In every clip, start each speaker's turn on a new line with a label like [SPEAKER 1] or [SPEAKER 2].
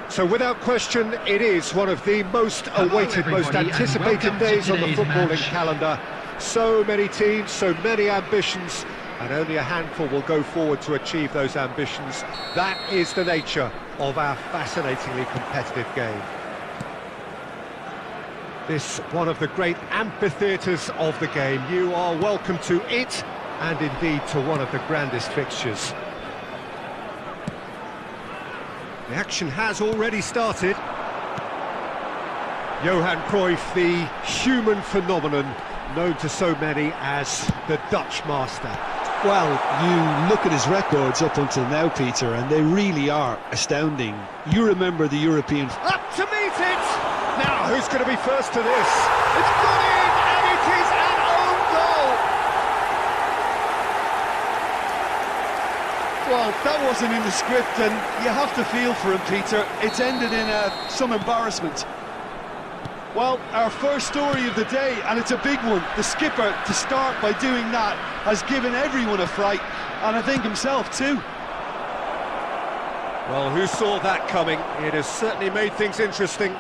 [SPEAKER 1] So without question, it is one of the most awaited, most anticipated days on the footballing calendar. So many teams, so many ambitions, and only a handful will go forward to achieve those ambitions. That is the nature of our fascinatingly competitive game. This one of the great amphitheatres of the game. You are welcome to it, and indeed to one of the grandest fixtures. The action has already started. Johan Cruyff, the human phenomenon, known to so many as the Dutch master.
[SPEAKER 2] Well, you look at his records up until now, Peter, and they really are astounding. You remember the European...
[SPEAKER 1] Up to meet it! Now, who's going to be first to this? It's gone in, and it is an own goal!
[SPEAKER 2] Well, that wasn't in the script, and you have to feel for him, Peter. It's ended in some embarrassment. Well, our first story of the day, and it's a big one. The skipper, to start by doing that, has given everyone a fright, and I think himself too.
[SPEAKER 1] Well, who saw that coming? It has certainly made things interesting.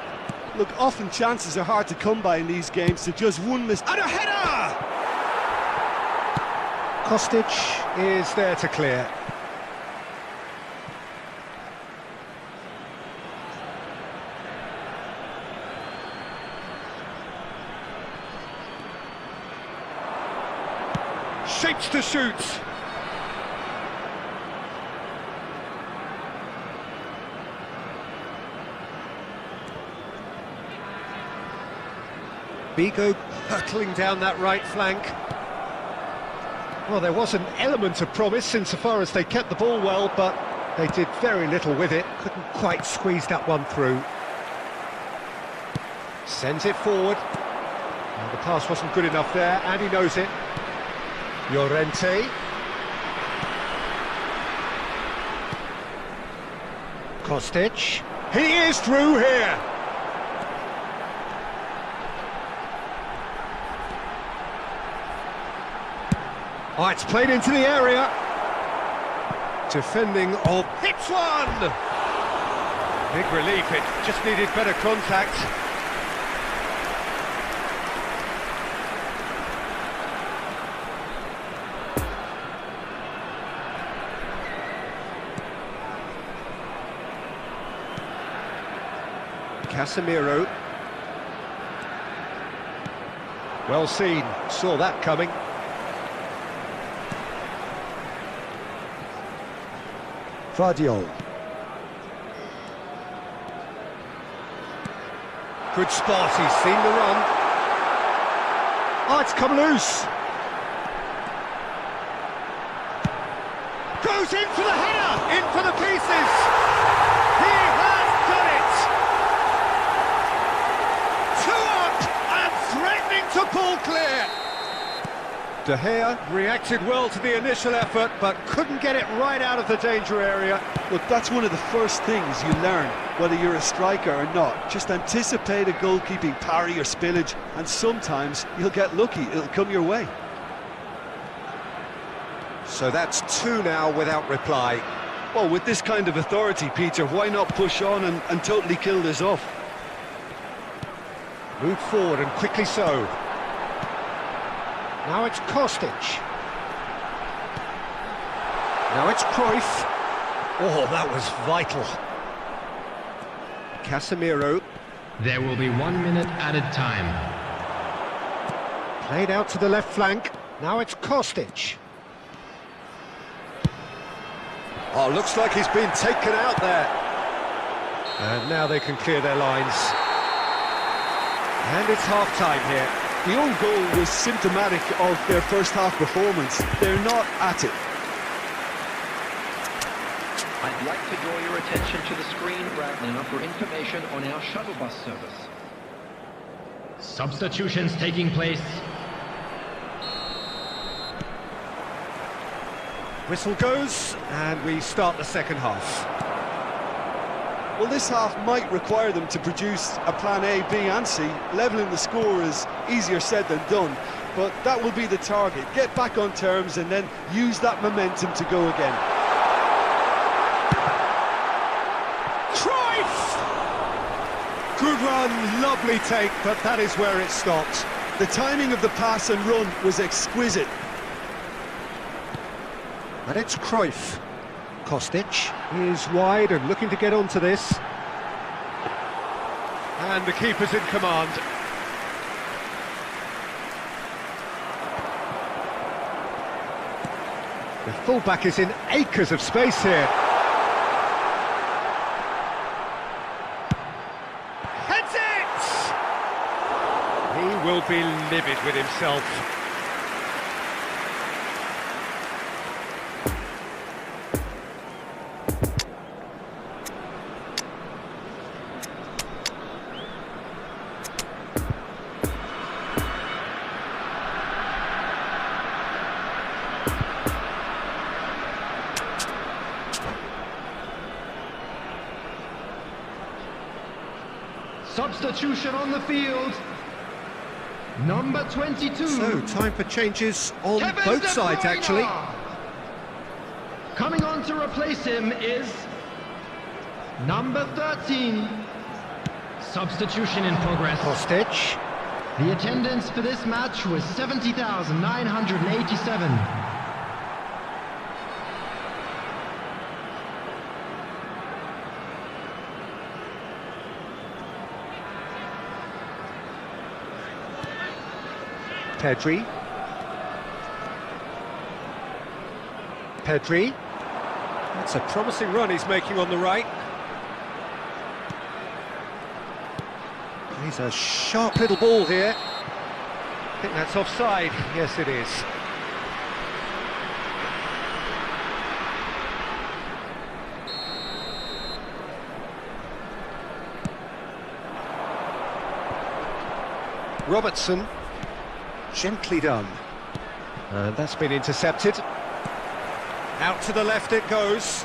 [SPEAKER 2] Look, often chances are hard to come by in these games, so just one mistake.
[SPEAKER 1] And a header! Kostic is there to clear. Shapes to shoot. Bigo hurtling down that right flank. Well, there was an element of promise insofar as they kept the ball well, but they did very little with it. Couldn't quite squeeze that one through. Sends it forward. Well, the pass wasn't good enough there, and he knows it. Llorente. Kostic. He is through here. Oh, it's played into the area. Defending of... Hits one! Big relief, it just needed better contact. Casemiro. Well seen, saw that coming. Vardiol. Good spot, he's seen the run. Oh, it's come loose. Goes in for the header, in for the pieces. He has done it. 2 up and threatening to pull clear. De Gea reacted well to the initial effort, but couldn't get it right out of the danger area.
[SPEAKER 2] Look, that's one of the first things you learn, whether you're a striker or not. Just anticipate a goalkeeping parry or spillage, and sometimes you'll get lucky, it'll come your way.
[SPEAKER 1] So that's 2 now without reply.
[SPEAKER 2] Well, with this kind of authority, Peter, why not push on and totally kill this off?
[SPEAKER 1] Moved forward and quickly so. Now it's Kostic. Now it's Cruyff. Oh, that was vital. Casemiro.
[SPEAKER 3] There will be 1 minute added time.
[SPEAKER 1] Played out to the left flank. Now it's Kostic. Oh, looks like he's been taken out there. And now they can clear their lines. And it's half-time here.
[SPEAKER 2] The own goal was symptomatic of their first half performance. They're not at it.
[SPEAKER 4] I'd like to draw your attention to the screen right now for information on our shuttle bus service.
[SPEAKER 3] Substitutions taking place.
[SPEAKER 1] Whistle goes, and we start the second half.
[SPEAKER 2] Well, this half might require them to produce a plan A, B and C. Levelling the score is easier said than done, but that will be the target. Get back on terms and then use that momentum to go again.
[SPEAKER 1] Cruyff! Good run, lovely take, but that is where it stopped.
[SPEAKER 2] The timing of the pass and run was exquisite.
[SPEAKER 1] And it's Cruyff. Kostic is wide and looking to get onto this. And the keeper's in command. The fullback is in acres of space here. Heads it! He will be livid with himself.
[SPEAKER 3] Substitution on the field. Number 22.
[SPEAKER 1] So, time for changes on
[SPEAKER 3] Kevin
[SPEAKER 1] both
[SPEAKER 3] De
[SPEAKER 1] sides,
[SPEAKER 3] Bruyne.
[SPEAKER 1] actually.
[SPEAKER 3] Coming on to replace him is number 13. Substitution in progress.
[SPEAKER 1] Kostic.
[SPEAKER 3] The attendance for this match was 70,987.
[SPEAKER 1] Pedri. That's a promising run he's making on the right. He's a sharp little ball here. I think that's offside. Yes, it is. Robertson. Gently done. And that's been intercepted. Out to the left it goes.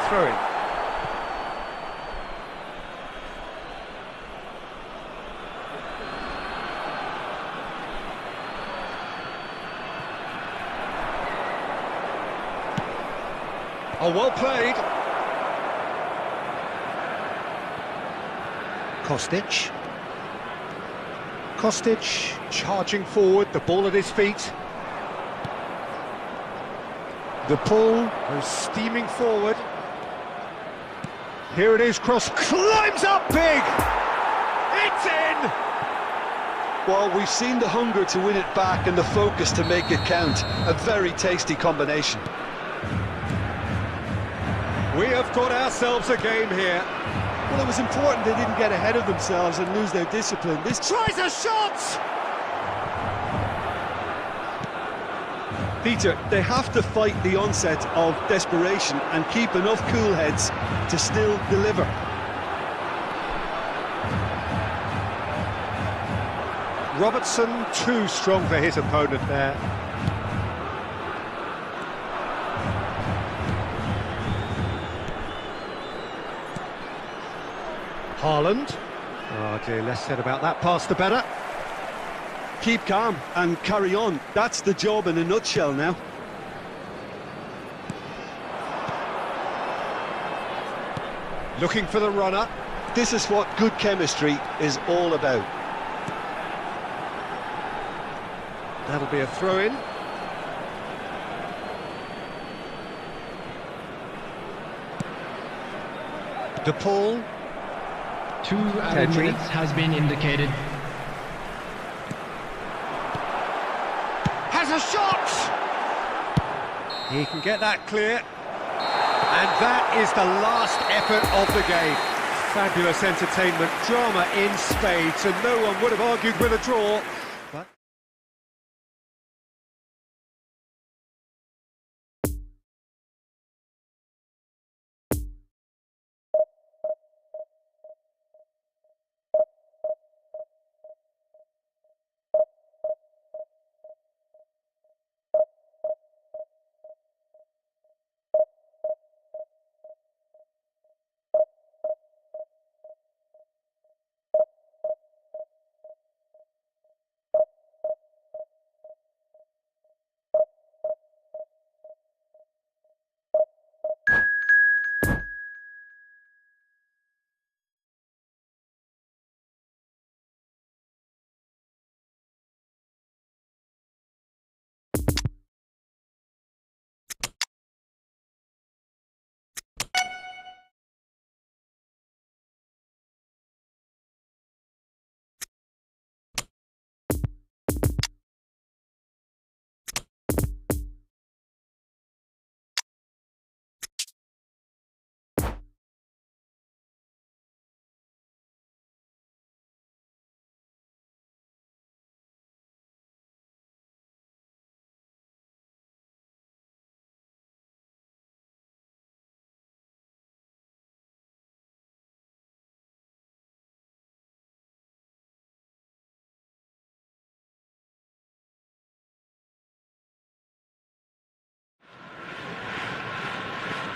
[SPEAKER 1] Throw in. Oh, well played. Kostic charging forward, the ball at his feet. The ball goes steaming forward. Here it is, cross, climbs up big! It's in!
[SPEAKER 2] Well, we've seen the hunger to win it back and the focus to make it count. A very tasty combination.
[SPEAKER 1] We have got ourselves a game here.
[SPEAKER 2] Well, it was important they didn't get ahead of themselves and lose their discipline. This
[SPEAKER 1] Tries a shot!
[SPEAKER 2] Peter, they have to fight the onset of desperation and keep enough cool heads to still deliver.
[SPEAKER 1] Robertson too strong for his opponent there. Haaland. Oh dear, less said about that pass the better.
[SPEAKER 2] Keep calm and carry on. That's the job in a nutshell now.
[SPEAKER 1] Looking for the runner.
[SPEAKER 2] This is what good chemistry is all about.
[SPEAKER 1] That'll be a throw-in. De Paul.
[SPEAKER 3] 2 added
[SPEAKER 1] Pedri.
[SPEAKER 3] minutes has been indicated.
[SPEAKER 1] Has a shot! He can get that clear. And that is the last effort of the game. Fabulous entertainment, drama in spades, and no one would have argued with a draw.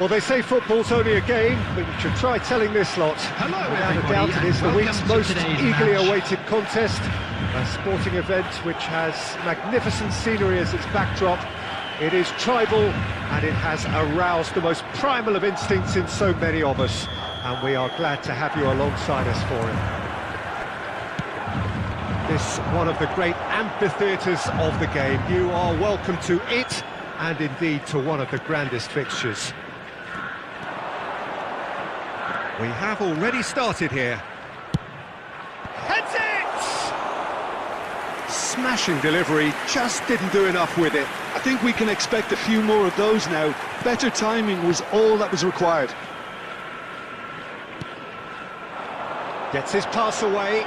[SPEAKER 1] Well, they say football's only a game, but you should try telling this lot.
[SPEAKER 3] Hello,
[SPEAKER 1] Without a
[SPEAKER 3] everybody,
[SPEAKER 1] doubt, it is the
[SPEAKER 3] and
[SPEAKER 1] week's
[SPEAKER 3] welcome to
[SPEAKER 1] most
[SPEAKER 3] today's
[SPEAKER 1] eagerly
[SPEAKER 3] match.
[SPEAKER 1] awaited contest. A sporting event which has magnificent scenery as its backdrop. It is tribal, and it has aroused the most primal of instincts in so many of us. And we are glad to have you alongside us for it. This one of the great amphitheatres of the game. You are welcome to it, and indeed to one of the grandest fixtures. We have already started here. Heads it!
[SPEAKER 2] Smashing delivery, just didn't do enough with it. I think we can expect a few more of those now. Better timing was all that was required.
[SPEAKER 1] Gets his pass away.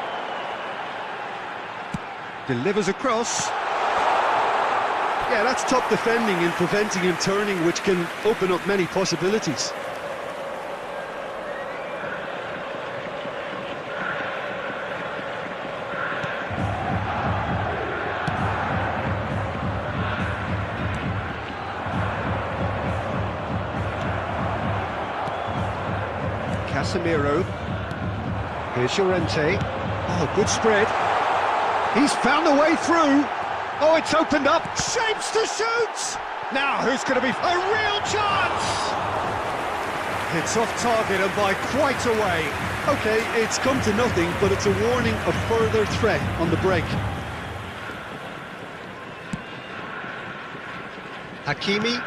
[SPEAKER 1] Delivers across.
[SPEAKER 2] Yeah, that's top defending and preventing him turning, which can open up many possibilities.
[SPEAKER 1] Casemiro. Here's Llorente. Oh, good spread. He's found a way through. Oh, it's opened up. Shapes to shoot. Now, who's going to be a real chance? It's off target and by quite a way.
[SPEAKER 2] Okay, it's come to nothing, but it's a warning of further threat on the break.
[SPEAKER 1] Hakimi.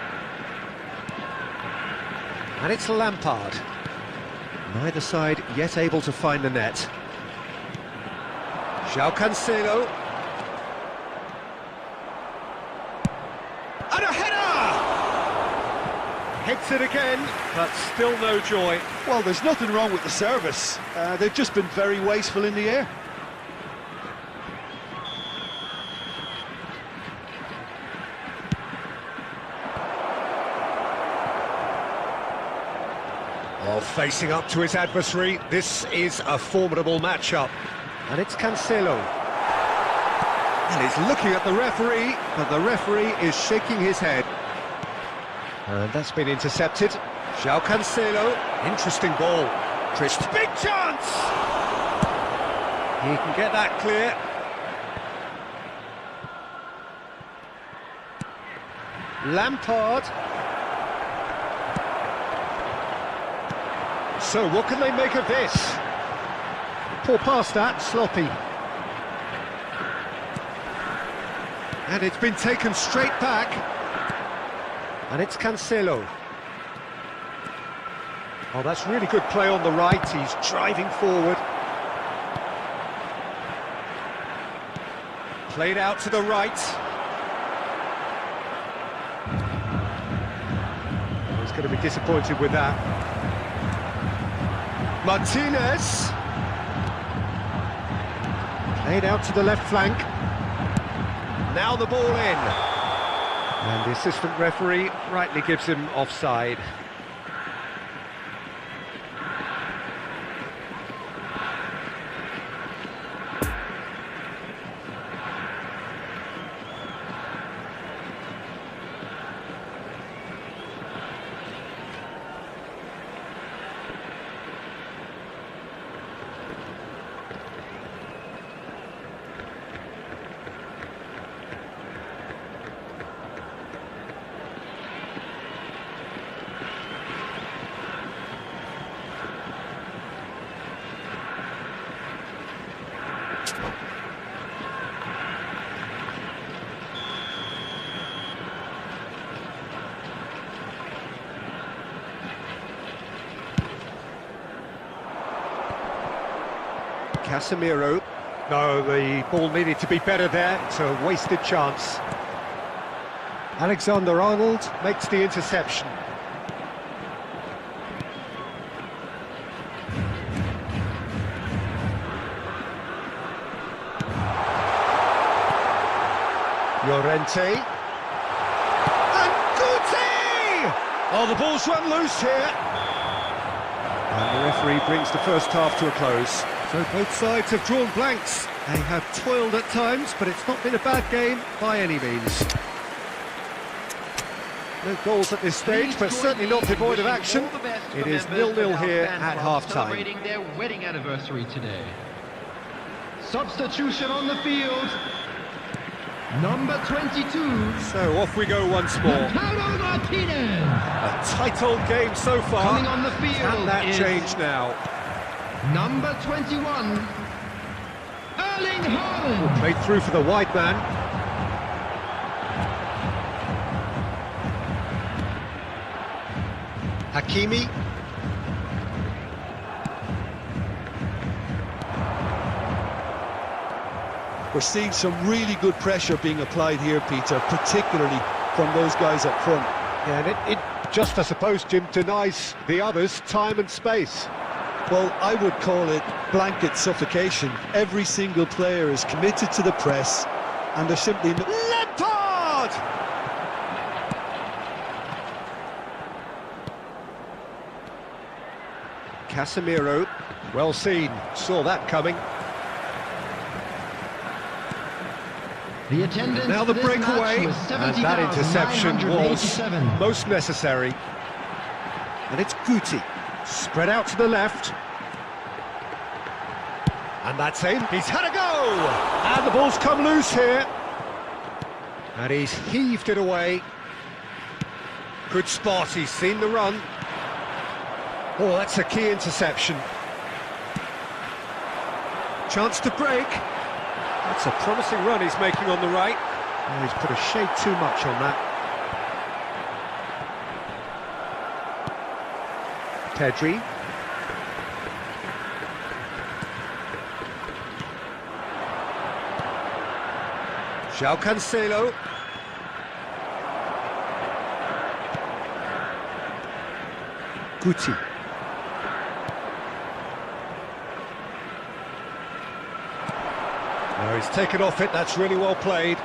[SPEAKER 1] And it's Lampard. Neither side yet able to find the net. João Cancelo. And a header! Hits it again, but still no joy.
[SPEAKER 2] Well, there's nothing wrong with the service. They've just been very wasteful in the air.
[SPEAKER 1] Oh, facing up to his adversary, this is a formidable matchup. And it's Cancelo. And he's looking at the referee, but the referee is shaking his head. And that's been intercepted. João Cancelo, interesting ball. Christ, big chance! He can get that clear. Lampard. So what can they make of this? Poor pass that, sloppy. And it's been taken straight back. And it's Cancelo. Oh, that's really good play on the right. He's driving forward. Played out to the right. Oh, he's going to be disappointed with that. Martinez. Played out to the left flank. Now the ball in. And the assistant referee rightly gives him offside. Casemiro. No, the ball needed to be better there. It's a wasted chance. Alexander-Arnold makes the interception. Llorente. And Guti! Oh, the ball's run loose here. And the referee brings the first half to a close. So both sides have drawn blanks. They have toiled at times, but it's not been a bad game by any means. No goals at this stage, but certainly not devoid of action. It is 0-0 here at half-time.
[SPEAKER 3] Celebrating their wedding anniversary today. Substitution on the field. Number 22.
[SPEAKER 1] So off we go once more.
[SPEAKER 3] Paulo Martinez.
[SPEAKER 1] A tight old game so far.
[SPEAKER 3] Coming on the field.
[SPEAKER 1] Can that change now?
[SPEAKER 3] Number 21. Erling Haaland.
[SPEAKER 1] Played through for the wide man. Hakimi.
[SPEAKER 2] We're seeing some really good pressure being applied here, Peter, particularly from those guys up front.
[SPEAKER 1] Yeah, and it just, I suppose, Jim, denies the others time and space.
[SPEAKER 2] Well, I would call it blanket suffocation. Every single player is committed to the press, and they're simply...
[SPEAKER 1] Lampard! Casemiro, well seen, saw that coming.
[SPEAKER 3] The attendance
[SPEAKER 1] Now the
[SPEAKER 3] for this
[SPEAKER 1] breakaway,
[SPEAKER 3] match was
[SPEAKER 1] and that interception was
[SPEAKER 3] 70,987.
[SPEAKER 1] most necessary. And it's Guti, spread out to the left. And that's in, he's had a go! And the ball's come loose here. And he's heaved it away. Good spot, he's seen the run. Oh, that's a key interception. Chance to break. That's a promising run he's making on the right. Oh, he's put a shade too much on that. Pedri. João Cancelo. Guti. No, he's taken off it, that's really well played.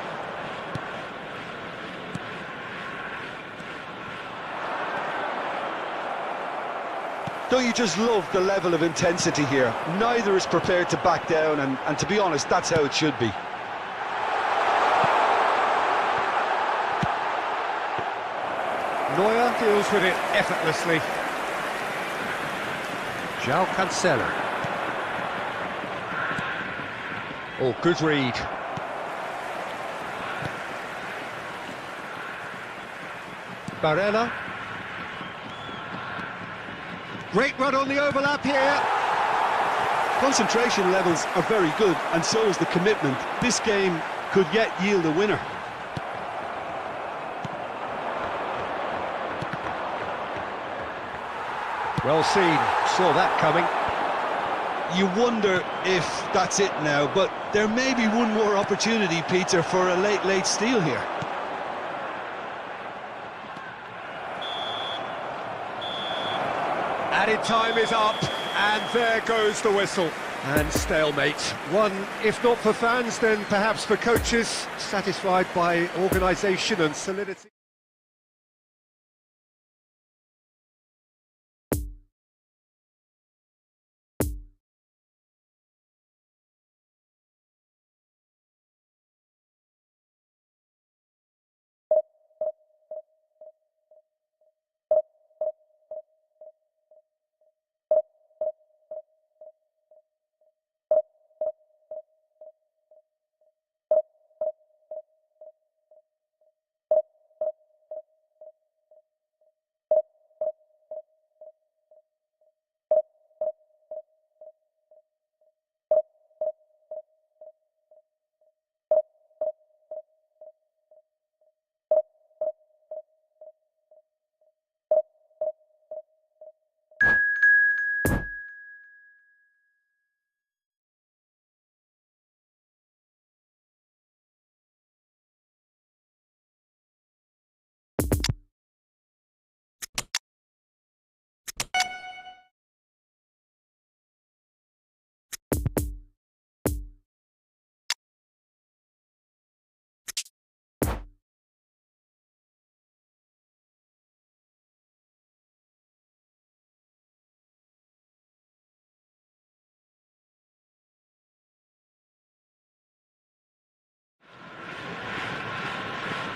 [SPEAKER 2] Don't you just love the level of intensity here? Neither is prepared to back down, and to be honest, that's how it should be.
[SPEAKER 1] Neuer deals with it effortlessly. João Cancelo. Oh, good read. Barella. Great run on the overlap here.
[SPEAKER 2] Concentration levels are very good, and so is the commitment. This game could yet yield a winner.
[SPEAKER 1] Well seen, saw that coming.
[SPEAKER 2] You wonder if that's it now, but there may be one more opportunity, Peter, for a late steal here.
[SPEAKER 1] Added time is up, and there goes the whistle. And stalemate. One, if not for fans, then perhaps for coaches, satisfied by organisation and solidity.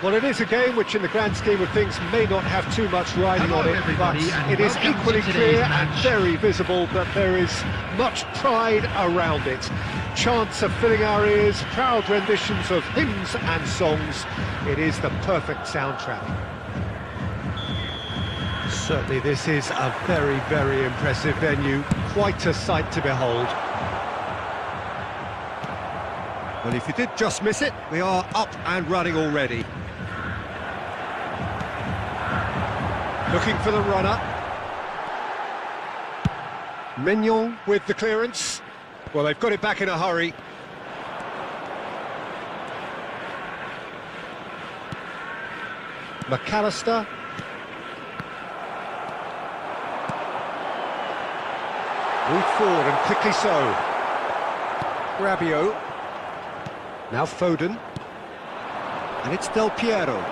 [SPEAKER 1] Well, it is a game which in the grand scheme of things may not have too much riding on it, but it is equally clear and very visible that there is much pride around it. Chants are filling our ears, proud renditions of hymns and songs. It is the perfect soundtrack. Certainly this is a very, very impressive venue, quite a sight to behold. Well, if you did just miss it, we are up and running already. Looking for the runner. Mignon with the clearance. Well, they've got it back in a hurry. McAllister. Moved forward and quickly so. Rabiot. Now Foden. And it's Del Piero.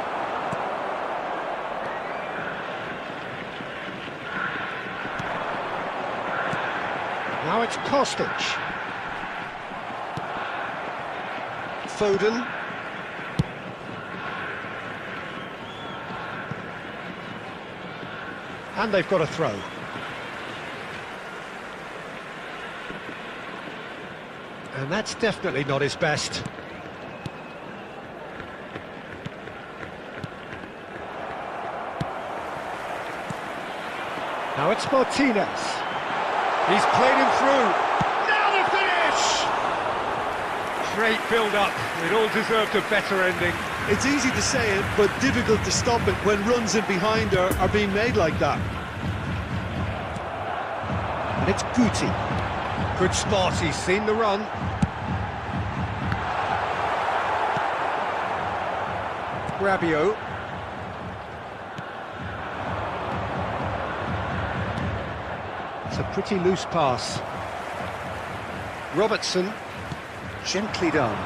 [SPEAKER 1] Now it's Kostic. Foden. And they've got a throw. And that's definitely not his best. Now it's Martinez. He's played him through. Now the finish! Great build-up. It all deserved a better ending.
[SPEAKER 2] It's easy to say it, but difficult to stop it when runs in behind are being made like that.
[SPEAKER 1] And it's Guti. Good spot, he's seen the run. Rabiot. It's a pretty loose pass. Robertson, gently done.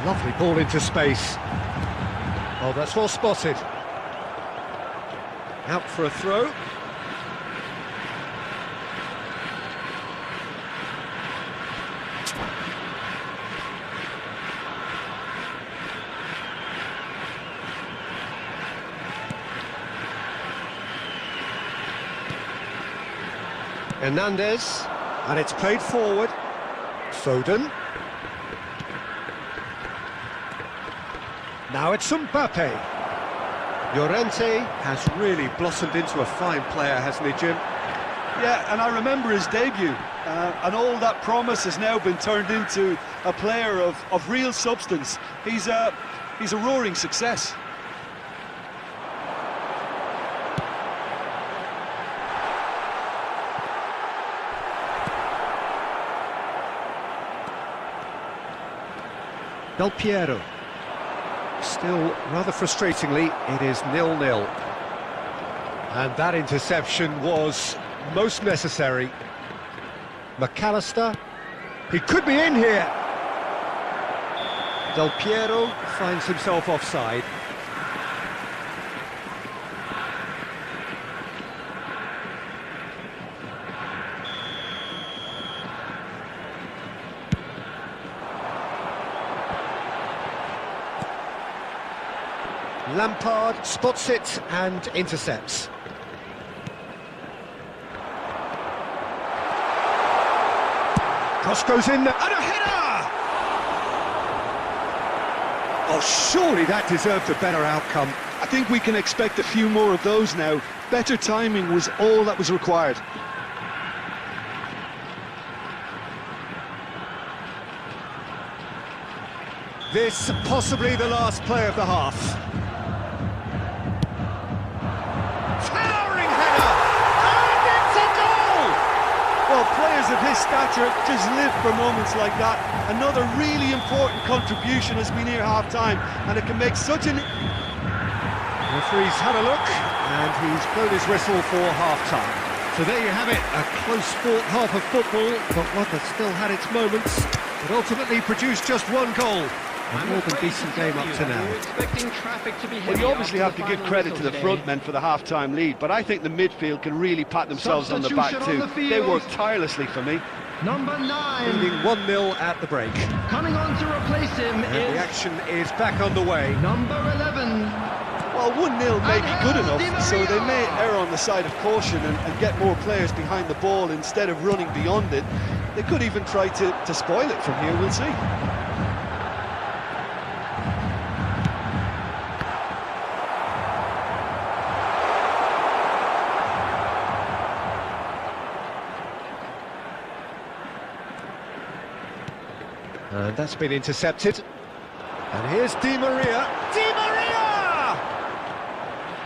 [SPEAKER 1] Lovely ball into space. Oh, that's well spotted. Out for a throw. Hernandez, and it's played forward. Foden. Now it's Mbappe. Llorente has really blossomed into a fine player, hasn't he, Jim?
[SPEAKER 2] Yeah, and I remember his debut, and all that promise has now been turned into a player of real substance. He's a roaring success.
[SPEAKER 1] Del Piero. Still, rather frustratingly, it is 0-0. And that interception was most necessary. McAllister, he could be in here. Del Piero finds himself offside. Lampard spots it and intercepts. Cross goes in, and a header! Oh, surely that deserved a better outcome.
[SPEAKER 2] I think we can expect a few more of those now. Better timing was all that was required.
[SPEAKER 1] This possibly the last play of the half.
[SPEAKER 2] Well, players of his stature just live for moments like that. Another really important contribution has been here half-time, and it can make such an...
[SPEAKER 1] The referee's had a look, and he's blown his whistle for half-time. So there you have it, a close-fought half of football, but one that still had its moments, but ultimately produced just one goal. A more than decent game up to now.
[SPEAKER 2] Well, you obviously have to give credit to the front men for the half-time lead, but I think the midfield can really pat themselves on the back too. They worked tirelessly for me.
[SPEAKER 3] Number 9.
[SPEAKER 1] Leading 1-0 at the break.
[SPEAKER 3] Coming on to replace him
[SPEAKER 1] And
[SPEAKER 3] is
[SPEAKER 1] the action is back underway.
[SPEAKER 3] number 11.
[SPEAKER 2] Well, 1-0 may be good enough, so they may err on the side of caution and get more players behind the ball instead of running beyond it. They could even try to spoil it from here, we'll see.
[SPEAKER 1] And that's been intercepted. And here's Di Maria. Di Maria!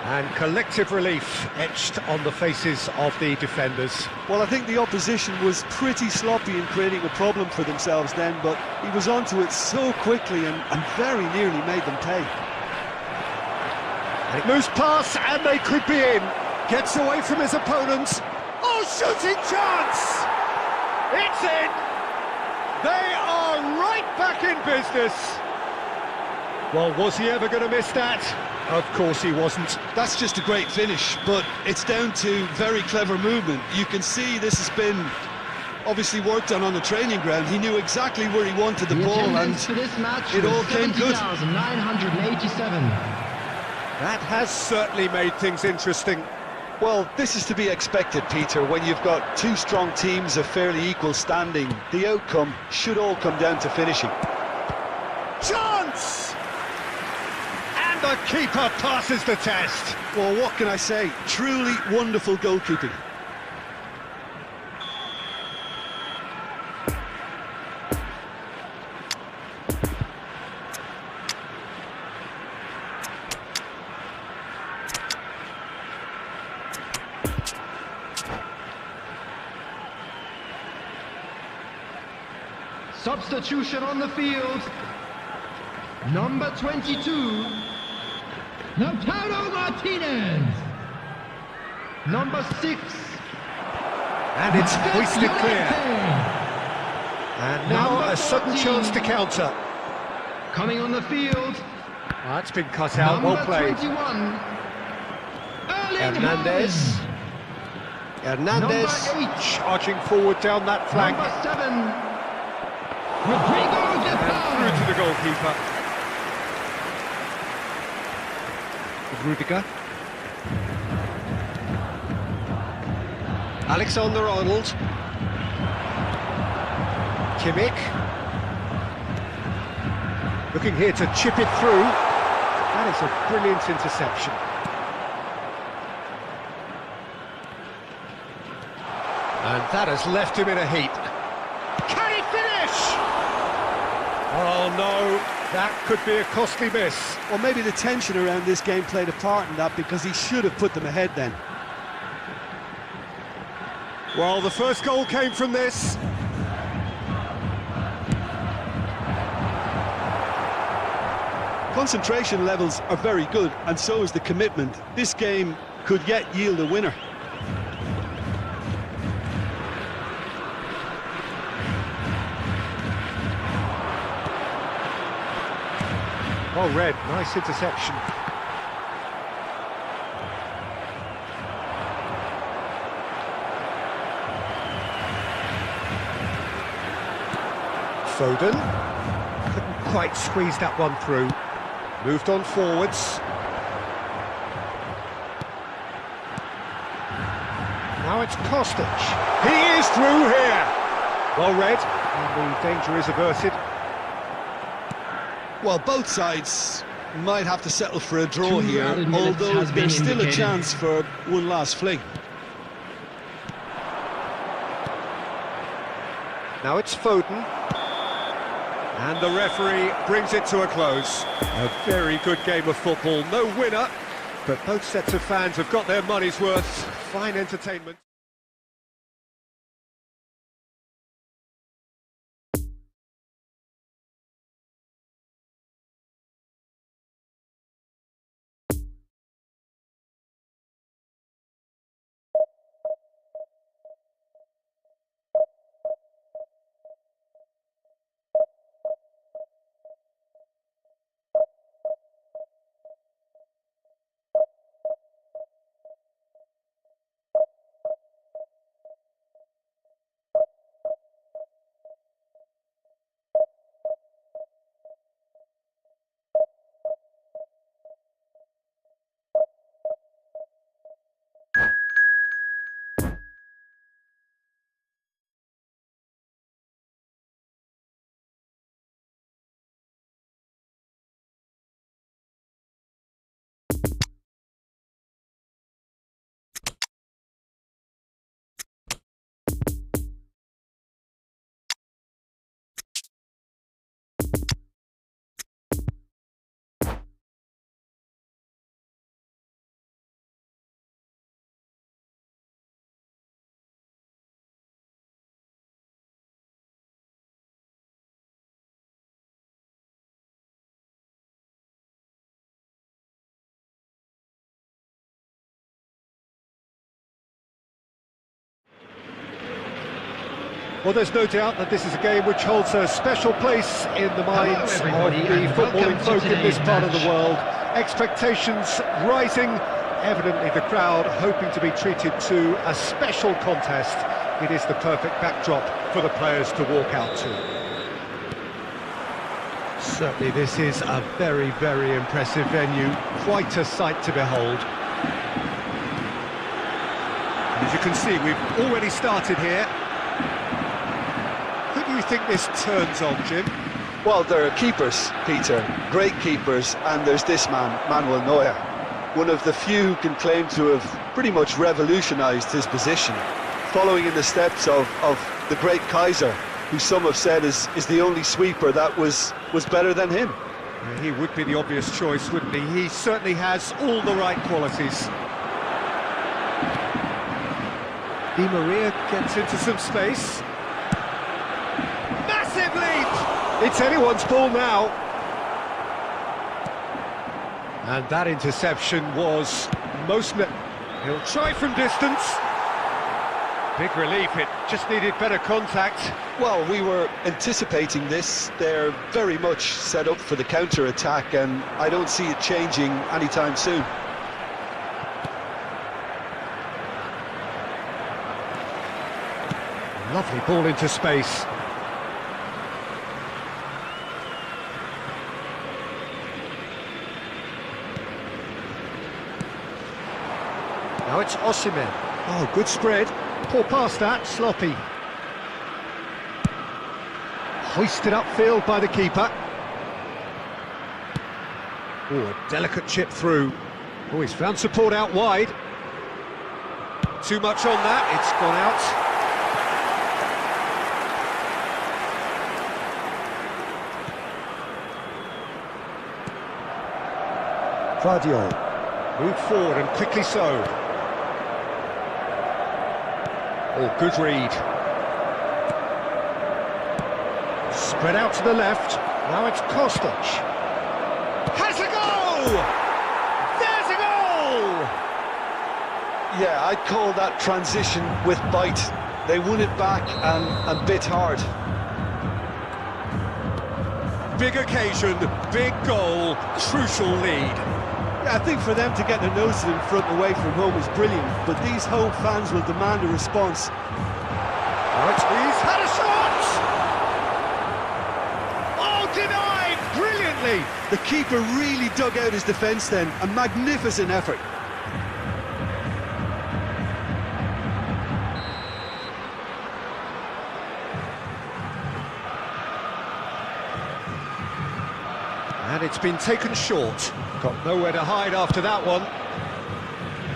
[SPEAKER 1] And collective relief etched on the faces of the defenders.
[SPEAKER 2] Well, I think the opposition was pretty sloppy in creating a problem for themselves then, but he was onto it so quickly and very nearly made them pay.
[SPEAKER 1] And it moves past, and they could be in. Gets away from his opponents. Oh, shooting chance! It's in! They are right back in business. Well, was he ever going to miss that? Of course he wasn't.
[SPEAKER 2] That's just a great finish, but it's down to very clever movement. You can see this has been obviously worked on the training ground. He knew exactly where he wanted the ball, and
[SPEAKER 3] for this match
[SPEAKER 2] it all came good.
[SPEAKER 3] 70,987.
[SPEAKER 1] That has certainly made things interesting.
[SPEAKER 2] Well, this is to be expected, Peter. When you've got two strong teams of fairly equal standing, the outcome should all come down to finishing.
[SPEAKER 1] Chance! And the keeper passes the test.
[SPEAKER 2] Well, what can I say? Truly wonderful goalkeeping.
[SPEAKER 3] Substitution on the field. Number 22, Lautaro Martinez. Number 6,
[SPEAKER 1] And it's hoisted clear. And now
[SPEAKER 3] Number
[SPEAKER 1] a sudden
[SPEAKER 3] 14.
[SPEAKER 1] chance to counter.
[SPEAKER 3] Coming on the field.
[SPEAKER 1] Well, that's been cut out, well
[SPEAKER 3] Number
[SPEAKER 1] played.
[SPEAKER 3] 21, Erling
[SPEAKER 1] Hernandez.
[SPEAKER 3] Haaland.
[SPEAKER 1] Hernandez
[SPEAKER 3] Number 8.
[SPEAKER 1] charging forward down that flank.
[SPEAKER 3] Number 7, Rodrigo
[SPEAKER 1] And through to
[SPEAKER 3] Depaul.
[SPEAKER 1] the goalkeeper. Rudiger. Alexander-Arnold. Kimmich. Looking here to chip it through. That is a brilliant interception. And that has left him in a heap. Can he finish? Oh no, that could be a costly miss.
[SPEAKER 2] Well, maybe the tension around this game played a part in that, because he should have put them ahead then.
[SPEAKER 1] Well, the first goal came from this.
[SPEAKER 2] Concentration levels are very good, and so is the commitment. This game could yet yield a winner.
[SPEAKER 1] Well read, nice interception. Foden couldn't quite squeeze that one through. Moved on forwards. Now it's Kostic. He is through here. Well read, and the danger is averted.
[SPEAKER 2] Well, both sides might have to settle for a draw
[SPEAKER 3] 2
[SPEAKER 2] here,
[SPEAKER 3] added minutes
[SPEAKER 2] although
[SPEAKER 3] has been
[SPEAKER 2] there's still a
[SPEAKER 3] indicated.
[SPEAKER 2] chance for one last fling.
[SPEAKER 1] Now it's Foden. And the referee brings it to a close. A very good game of football. No winner, but both sets of fans have got their money's worth. Fine entertainment. Well, there's no doubt that this is a game which holds a special place in the minds of the footballing folk in this part of the world. Expectations rising, evidently the crowd hoping to be treated to a special contest. It is the perfect backdrop for the players to walk out to. Certainly this is a very, very impressive venue, quite a sight to behold. And as you can see, we've already started here. Who do you think this turns on, Jim?
[SPEAKER 2] Well, there are keepers, Peter, great keepers, and there's this man, Manuel Neuer, one of the few who can claim to have pretty much revolutionised his position, following in the steps of the great Kaiser, who some have said is the only sweeper that was better than him.
[SPEAKER 1] Yeah, he would be the obvious choice, wouldn't he? He certainly has all the right qualities. Di Maria gets into some space. Massive lead! It's anyone's ball now. And that interception was most... He'll try from distance. Big relief, it just needed better contact.
[SPEAKER 2] Well, we were anticipating this. They're very much set up for the counter-attack, and I don't see it changing anytime soon.
[SPEAKER 1] Lovely ball into space. Now it's Osimhen. Oh, good spread. Poor pass that, sloppy. Hoisted upfield by the keeper. Oh, a delicate chip through. Oh, he's found support out wide. Too much on that, it's gone out. Guardiola. Moved forward and quickly so. Oh, good read. Spread out to the left. Now it's Kostic. Has a goal! There's a goal!
[SPEAKER 2] Yeah, I'd call that transition with bite. They won it back and bit hard.
[SPEAKER 1] Big occasion, big goal, crucial lead.
[SPEAKER 2] Yeah, I think for them to get their noses in front away from home is brilliant, but these home fans will demand a response.
[SPEAKER 1] Right, he's had a shot! Oh, denied brilliantly!
[SPEAKER 2] The keeper really dug out his defence then, a magnificent effort.
[SPEAKER 1] And it's been taken short. Got nowhere to hide after that one.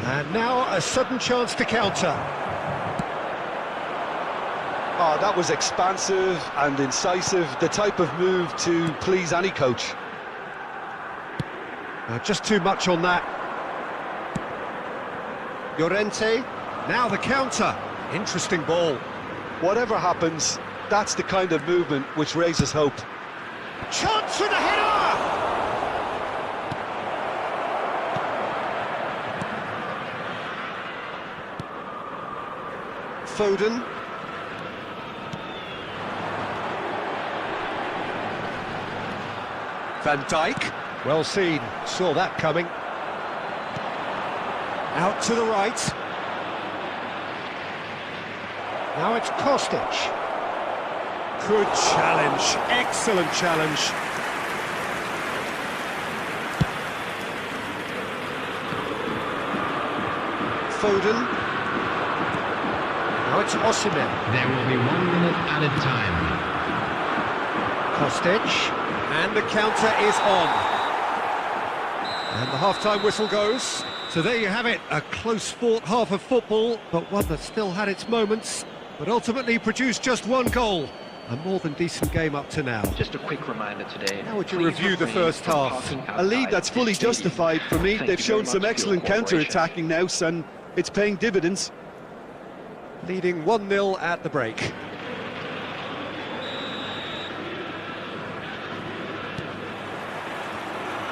[SPEAKER 1] And now a sudden chance to counter.
[SPEAKER 2] Oh, that was expansive and incisive, the type of move to please any coach.
[SPEAKER 1] Just too much on that. Llorente, now the counter. Interesting ball.
[SPEAKER 2] Whatever happens, that's the kind of movement which raises hope.
[SPEAKER 1] Chance for the header! Foden. Van Dijk. Well seen, saw that coming. Out to the right. Now it's Kostic. Good challenge, excellent challenge. Foden. Now it's Osimhen.
[SPEAKER 3] There will be 1 minute added time.
[SPEAKER 1] Kostic. And the counter is on. And the half-time whistle goes. So there you have it, a close-fought half of football, but one that still had its moments, but ultimately produced just one goal. A more than decent game up to now.
[SPEAKER 4] Just a quick reminder today.
[SPEAKER 1] How would you review the first half?
[SPEAKER 2] A lead that's fully justified for me. They've shown some excellent counter-attacking now, and it's paying dividends.
[SPEAKER 1] Leading 1-0 at the break.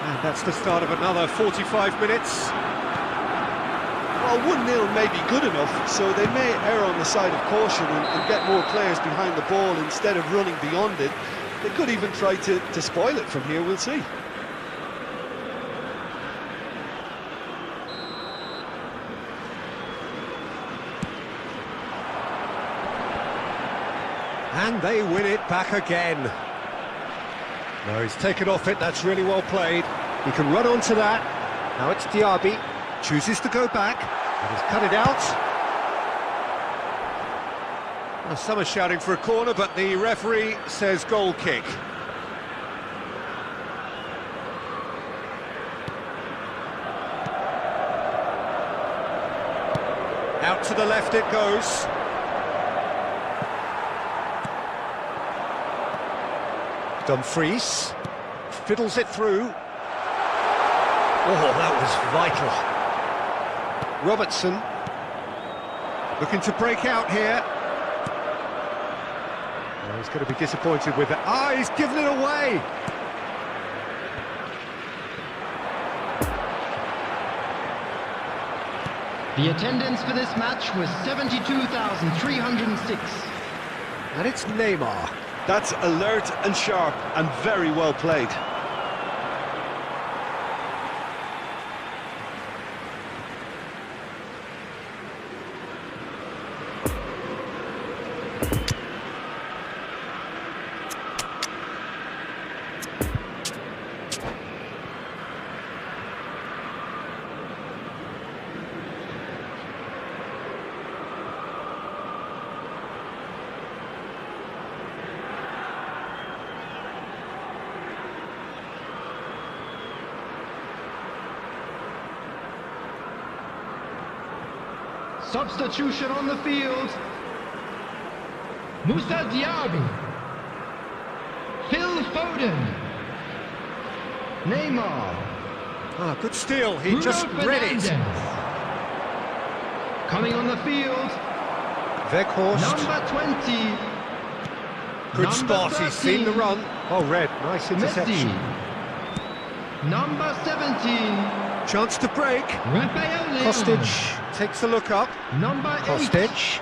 [SPEAKER 1] And that's the start of another 45 minutes.
[SPEAKER 2] Well, Well, 1-0 may be good enough, so they may err on the side of caution and get more players behind the ball instead of running beyond it. They could even try to spoil it from here, we'll see.
[SPEAKER 1] And they win it back again. No, he's taken off it, that's really well played. He can run onto that. Now it's Diaby, chooses to go back, and he's cut it out. Well, some are shouting for a corner, but the referee says goal kick. Out to the left it goes. Dumfries fiddles it through. Oh, that was vital. Robertson looking to break out here. Oh, he's going to be disappointed with that. Ah, he's given it away.
[SPEAKER 3] The attendance for this match was 72,306.
[SPEAKER 1] And it's Neymar.
[SPEAKER 2] That's alert and sharp and very well played.
[SPEAKER 3] Substitution on the field. Moussa Diaby. Phil Foden. Neymar.
[SPEAKER 1] Ah, good steal, he
[SPEAKER 3] Bruno
[SPEAKER 1] just read
[SPEAKER 3] Fernandes.
[SPEAKER 1] it.
[SPEAKER 3] Coming on the field.
[SPEAKER 1] Weghorst,
[SPEAKER 3] Number 20.
[SPEAKER 1] good
[SPEAKER 3] Number
[SPEAKER 1] spot,
[SPEAKER 3] 13.
[SPEAKER 1] he's seen the run. Oh, red, nice interception.
[SPEAKER 3] Messi. Number 17.
[SPEAKER 1] Chance to break.
[SPEAKER 3] Raphael Leao.
[SPEAKER 1] Kostic takes a look up.
[SPEAKER 3] Number 8.
[SPEAKER 1] Kostic.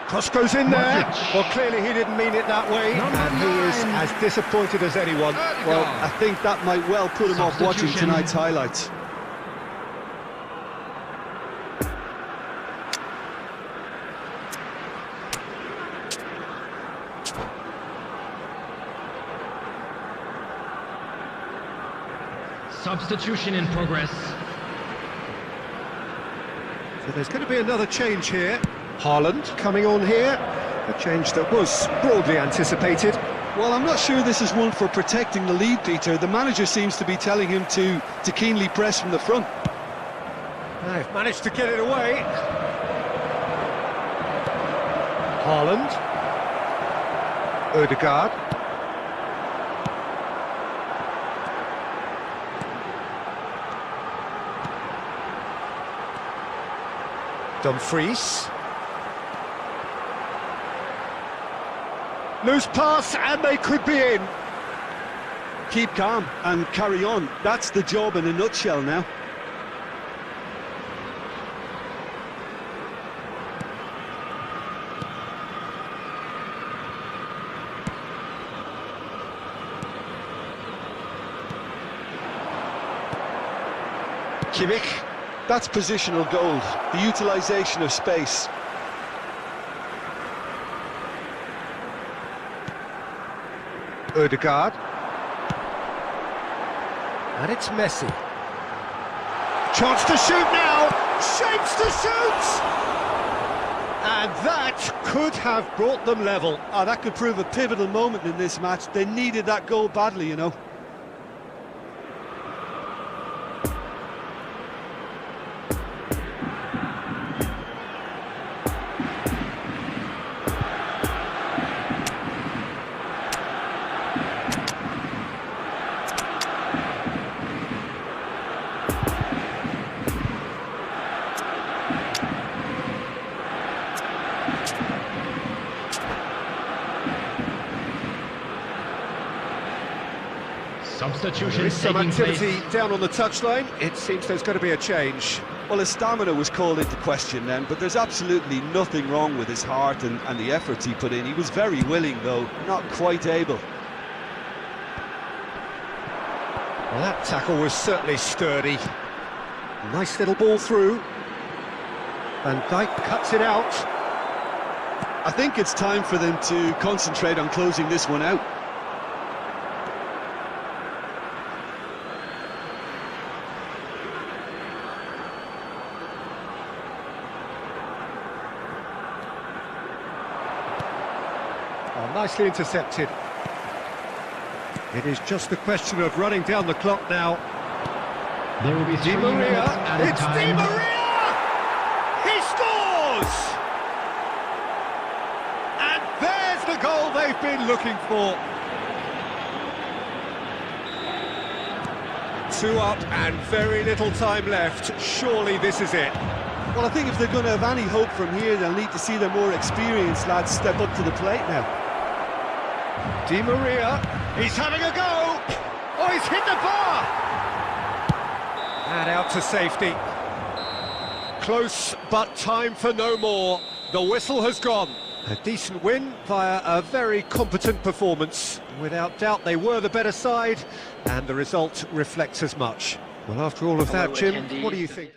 [SPEAKER 1] Cross goes in there.
[SPEAKER 3] Modric.
[SPEAKER 1] Well, clearly he didn't mean it that way.
[SPEAKER 3] Number
[SPEAKER 1] And he is
[SPEAKER 3] 9.
[SPEAKER 1] as disappointed as anyone.
[SPEAKER 2] Well, I think that might well put him off watching
[SPEAKER 3] Substitution.
[SPEAKER 2] tonight's highlights.
[SPEAKER 3] Substitution in progress.
[SPEAKER 1] So there's going to be another change here. Haaland coming on here. A change that was broadly anticipated.
[SPEAKER 2] Well, I'm not sure this is one for protecting the lead, Peter. The manager seems to be telling him to keenly press from the front.
[SPEAKER 1] They've managed to get it away. Haaland. Odegaard. Dumfries. Loose pass, and they could be in.
[SPEAKER 2] Keep calm and carry on. That's the job in a nutshell now.
[SPEAKER 1] Kimmich.
[SPEAKER 2] That's positional gold, the utilisation of space.
[SPEAKER 1] Odegaard. And it's Messi. Chance to shoot now! Shapes to shoot! And that could have brought them level.
[SPEAKER 2] Ah, that could prove a pivotal moment in this match. They needed that goal badly, you know.
[SPEAKER 1] There
[SPEAKER 3] Substitution
[SPEAKER 1] is some
[SPEAKER 3] taking
[SPEAKER 1] activity
[SPEAKER 3] place.
[SPEAKER 1] down on the touchline. It seems there's going to be a change.
[SPEAKER 2] Well, his stamina was called into question then, but there's absolutely nothing wrong with his heart and the efforts he put in. He was very willing, though, not quite able.
[SPEAKER 1] Well, that tackle was certainly sturdy. Nice little ball through. Van Dijk cuts it out.
[SPEAKER 2] I think it's time for them to concentrate on closing this one out.
[SPEAKER 1] Oh, nicely intercepted. It is just a question of running down the clock now.
[SPEAKER 3] There will be 3 minutes added
[SPEAKER 1] It's
[SPEAKER 3] time.
[SPEAKER 1] Di Maria! He scores! And there's the goal they've been looking for. 2 up and very little time left. Surely this is it.
[SPEAKER 2] Well, I think if they're going to have any hope from here, they'll need to see their more experienced lads step up to the plate now.
[SPEAKER 1] Di Maria, he's having a go! Oh, he's hit the bar! And out to safety. Close, but time for no more. The whistle has gone. A decent win via a very competent performance. Without doubt, they were the better side, and the result reflects as much. Well, after all of that, Jim, what do you think?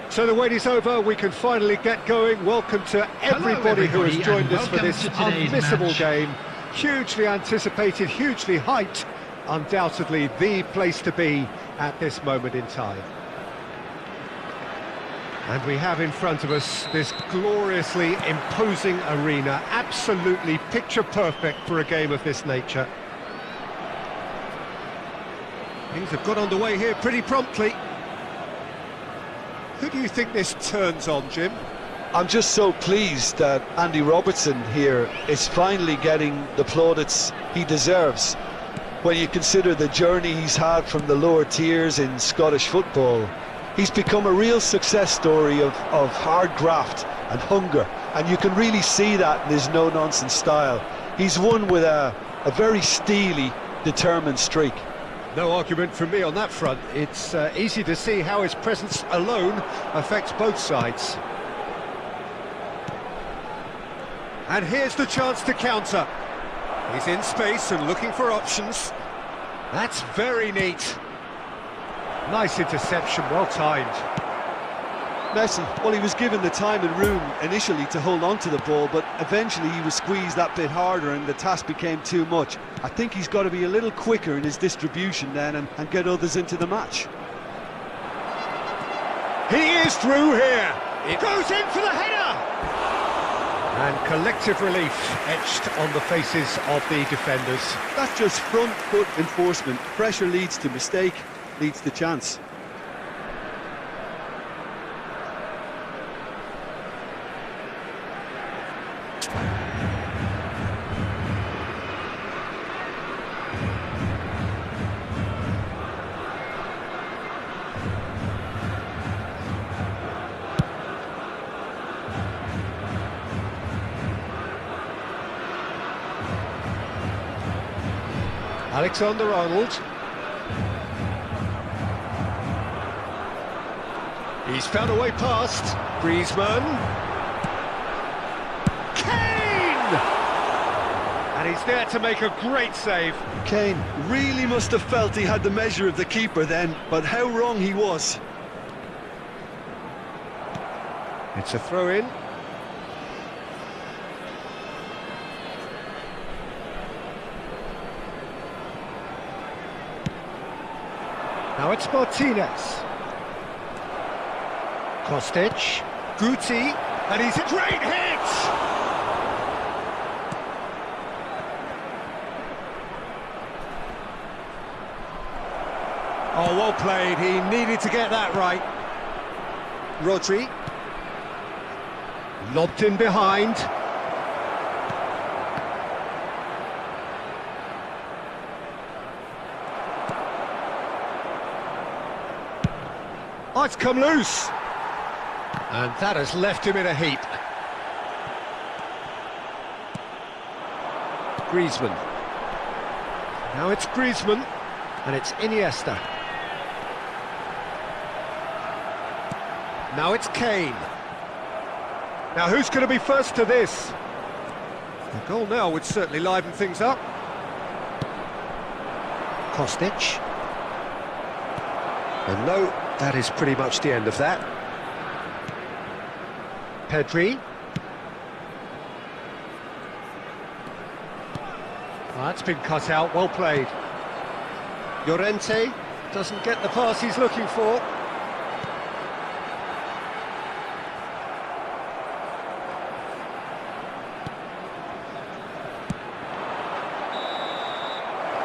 [SPEAKER 1] So the wait is over, we can finally get going. Welcome to everybody who has joined us for this unmissable game. Hugely anticipated, hugely hyped, undoubtedly the place to be at this moment in time. And we have in front of us this gloriously imposing arena, absolutely picture perfect for a game of this nature. Things have got underway here pretty promptly. Who do you think this turns on, Jim?
[SPEAKER 2] I'm just so pleased that Andy Robertson here is finally getting the plaudits he deserves. When you consider the journey he's had from the lower tiers in Scottish football, he's become a real success story of hard graft and hunger, and you can really see that in his no-nonsense style. He's won with a very steely, determined streak.
[SPEAKER 1] No argument from me on that front. It's easy to see how his presence alone affects both sides. And here's the chance to counter. He's in space and looking for options. That's very neat. Nice interception, well timed.
[SPEAKER 2] Messi, well, he was given the time and room initially to hold on to the ball, but eventually he was squeezed that bit harder and the task became too much. I think he's got to be a little quicker in his distribution then and get others into the match.
[SPEAKER 1] He is through here. It goes in for the header. And collective relief etched on the faces of the defenders.
[SPEAKER 2] That's just front foot enforcement. Pressure leads to mistake, leads to chance.
[SPEAKER 1] Alexander-Arnold. He's found a way past. Griezmann. Kane! And he's there to make a great save.
[SPEAKER 2] Kane really must have felt he had the measure of the keeper then, but how wrong he was.
[SPEAKER 1] It's a throw-in. Now it's Martinez. Kostic. Guti. And he's a great hit! Oh, well played. He needed to get that right. Rodri. Lobbed in behind. Oh, it's come loose. And that has left him in a heap. Griezmann. Now it's Griezmann, and it's Iniesta. Now it's Kane. Now who's going to be first to this? The goal now would certainly liven things up. Kostic. And no, that is pretty much the end of that. Pedri. Well, that's been cut out, well played. Llorente doesn't get the pass he's looking for.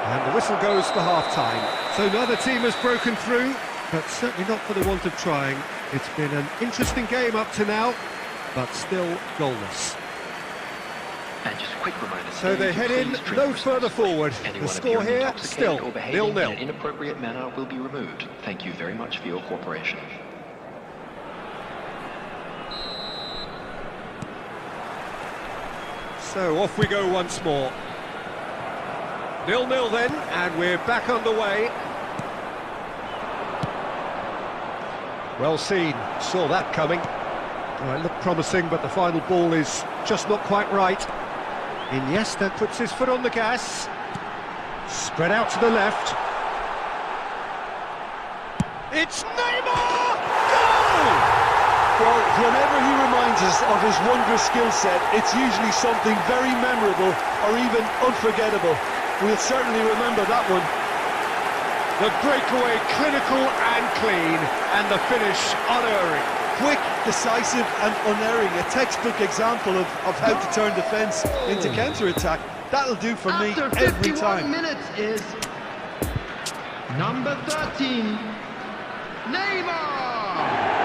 [SPEAKER 1] And the whistle goes for half-time. So neither team has broken through, but certainly not for the want of trying. It's been an interesting game up to now, but still goalless.
[SPEAKER 4] And just a quick reminder.
[SPEAKER 1] So they head in no further forward. The score here, still 0-0.
[SPEAKER 4] In an inappropriate manner will be removed. Thank you very much for your cooperation.
[SPEAKER 1] So off we go once more. 0-0 then, and we're back underway. Well seen, saw that coming. Well, it looked promising, but the final ball is just not quite right. Iniesta puts his foot on the gas. Spread out to the left. It's Neymar! Goal!
[SPEAKER 2] Well, whenever he reminds us of his wondrous skill set, it's usually something very memorable or even unforgettable. We'll certainly remember that one.
[SPEAKER 1] The breakaway clinical and clean, and the finish unerring.
[SPEAKER 2] Quick, decisive and unerring. A textbook example of how to turn defence into counter-attack. That'll do for me every time.
[SPEAKER 3] After 51 minutes is number 13, Neymar!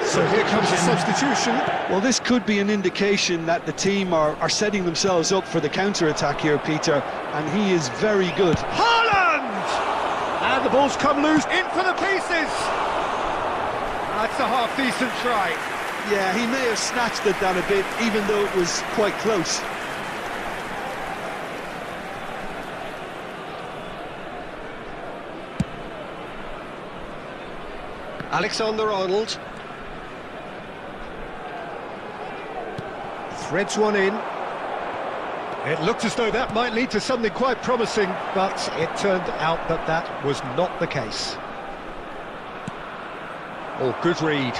[SPEAKER 1] So here comes the substitution.
[SPEAKER 2] Well, this could be an indication that the team are setting themselves up for the counter-attack here, Peter, and he is very good.
[SPEAKER 1] Haaland! And the ball's come loose, in for the pieces! That's a half-decent try.
[SPEAKER 2] Yeah, he may have snatched it down a bit, even though it was quite close.
[SPEAKER 1] Alexander-Arnold. Threads one in. It looked as though that might lead to something quite promising, but it turned out that that was not the case. Oh, good read.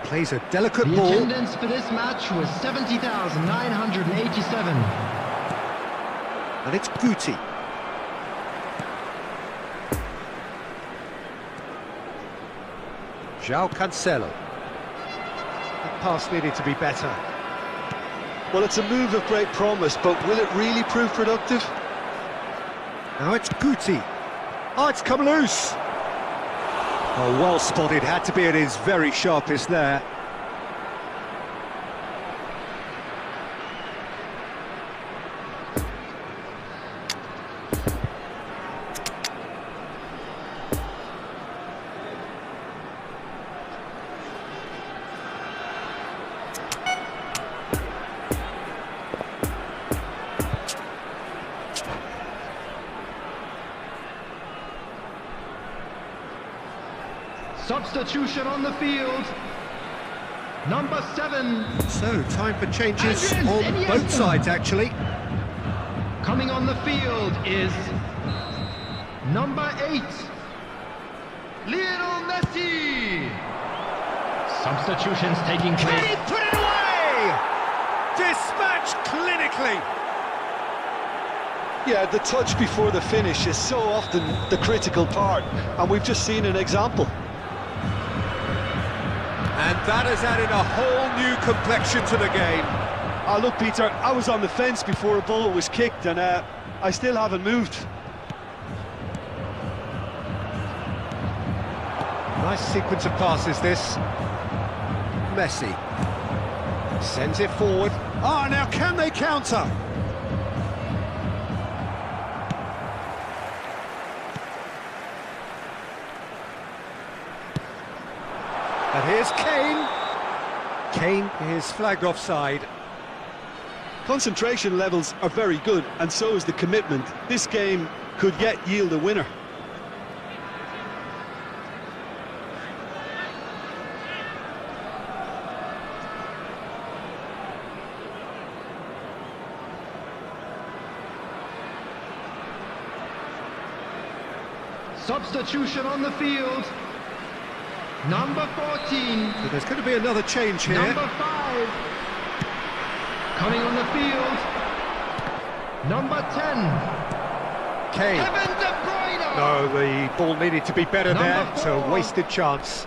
[SPEAKER 1] Plays a delicate ball.
[SPEAKER 3] The attendance for this match was 70,987.
[SPEAKER 1] And it's Guti. João Cancelo. That pass needed to be better.
[SPEAKER 2] Well, it's a move of great promise, but will it really prove productive?
[SPEAKER 1] Now it's Guti. Oh, it's come loose. Oh, well spotted, had to be at his very sharpest there.
[SPEAKER 3] Substitution on the field. Number 7.
[SPEAKER 1] So, time for changes
[SPEAKER 3] Andres
[SPEAKER 1] on
[SPEAKER 3] Iniesta.
[SPEAKER 1] both sides, actually.
[SPEAKER 3] Coming on the field is number 8. Lionel Messi. Substitutions taking
[SPEAKER 1] Can
[SPEAKER 3] place.
[SPEAKER 1] he put it away? Dispatched clinically.
[SPEAKER 2] Yeah, the touch before the finish is so often the critical part, and we've just seen an example.
[SPEAKER 1] And that has added a whole new complexion to the game.
[SPEAKER 2] Look, Peter, I was on the fence before a ball was kicked, and I still haven't moved.
[SPEAKER 1] Nice sequence of passes, this. Messi. Sends it forward. Ah, now can they counter? And here's Kane. Kane is flagged offside.
[SPEAKER 2] Concentration levels are very good, and so is the commitment. This game could yet yield a winner.
[SPEAKER 3] Substitution on the field. Number 14.
[SPEAKER 1] So there's going to be another change here.
[SPEAKER 3] Number 5. Coming on the field. Number 10.
[SPEAKER 1] Kane.
[SPEAKER 3] Kevin De Bruyne.
[SPEAKER 1] No, the ball needed to be better
[SPEAKER 3] Number
[SPEAKER 1] there. It's a
[SPEAKER 3] 4.
[SPEAKER 1] wasted chance.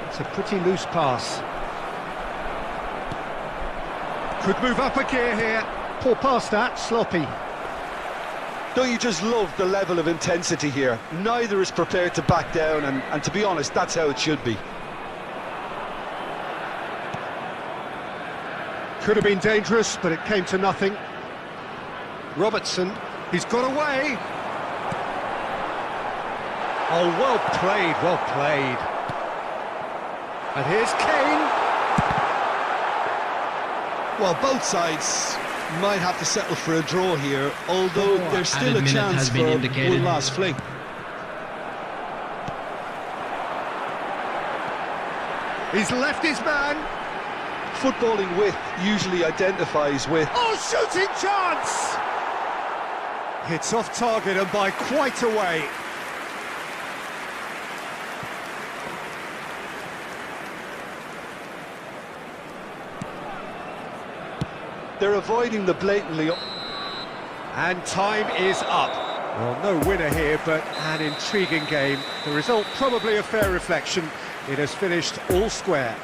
[SPEAKER 1] It's a pretty loose pass. Could move up a gear here. Poor pass that, sloppy.
[SPEAKER 2] Don't you just love the level of intensity here? Neither is prepared to back down, and to be honest, that's how it should be.
[SPEAKER 1] Could have been dangerous, but it came to nothing. Robertson, he's got away. Oh, well played, well played. And here's Kane.
[SPEAKER 2] Well, both sides might have to settle for a draw here, although there's still a chance for one last fling.
[SPEAKER 1] He's left his man.
[SPEAKER 2] Footballing width usually identifies with...
[SPEAKER 1] Oh, shooting chance! Hits off target and by quite a way.
[SPEAKER 2] They're avoiding the blatantly...
[SPEAKER 1] And time is up. Well, no winner here, but an intriguing game. The result probably a fair reflection. It has finished all square.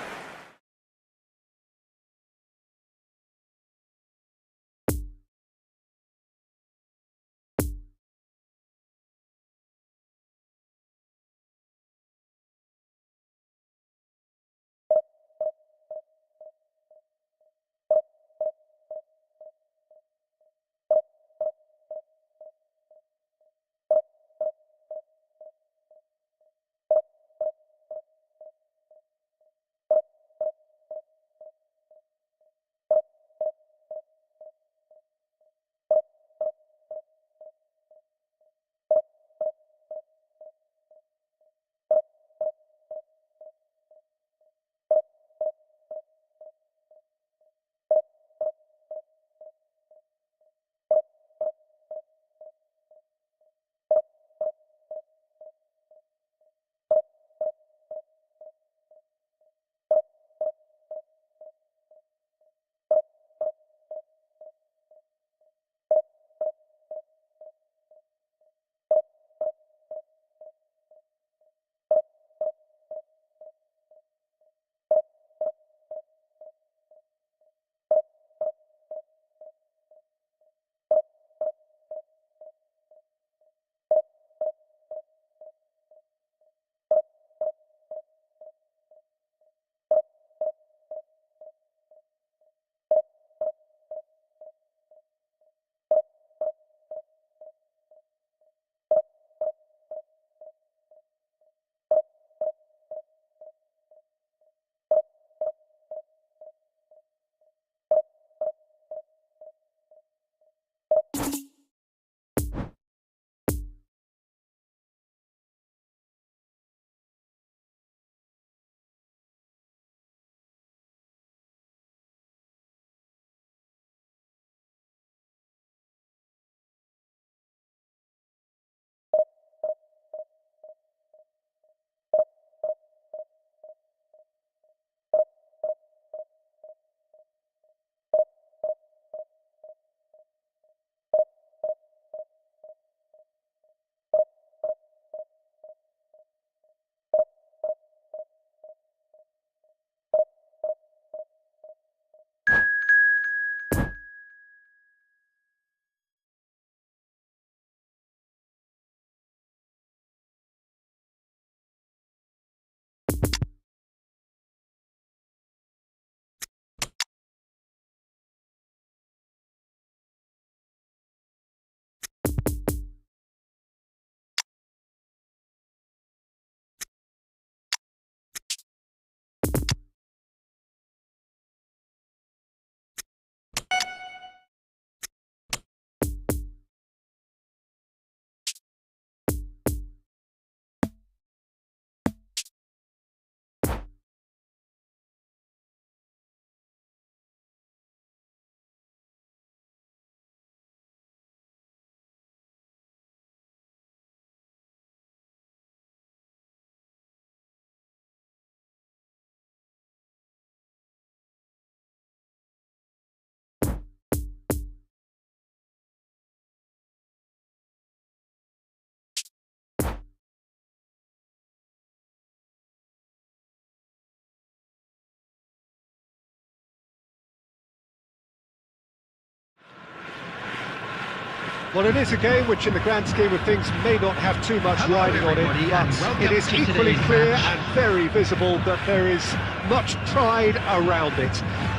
[SPEAKER 1] Well, it is a game which, in the grand scheme of things, may not have too much riding on it, but it is equally clear and very visible that there is much pride around it.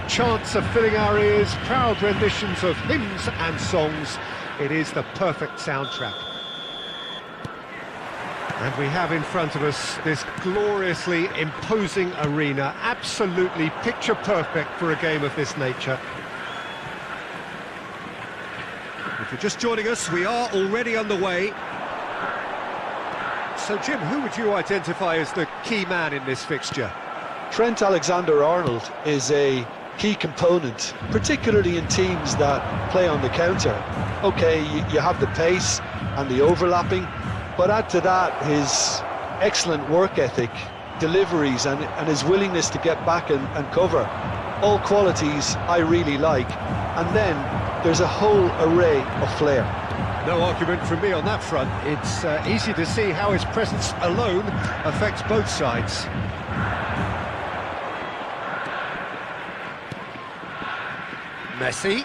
[SPEAKER 1] Chants are filling our ears, proud renditions of hymns and songs. It is the perfect soundtrack. And we have in front of us this gloriously imposing arena, absolutely picture perfect for a game of this nature. If you're just joining us, we are already underway. So, Jim, who would you identify as the key man in this fixture?
[SPEAKER 2] Trent Alexander-Arnold is a key component, particularly in teams that play on the counter. Okay, you have the pace and the overlapping, but add to that his excellent work ethic, deliveries and his willingness to get back and cover. All qualities I really like. And then there's a whole array of flair.
[SPEAKER 1] No argument from me on that front. It's easy to see how his presence alone affects both sides. Messi.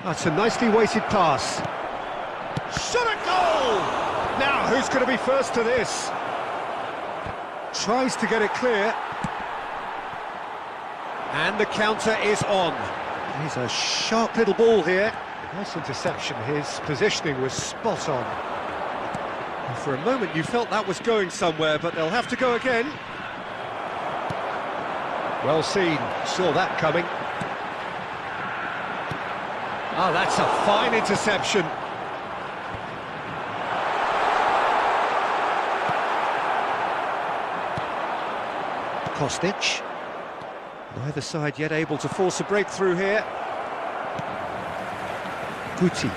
[SPEAKER 1] That's a nicely weighted pass. Shot a goal! Now, who's going to be first to this? Tries to get it clear. And the counter is on. He's a sharp little ball here. Nice interception. His positioning was spot on. And for a moment you felt that was going somewhere, but they'll have to go again. Well seen. Saw that coming. Oh, that's a fine interception. Kostic. Neither side yet able to force a breakthrough here. Guti.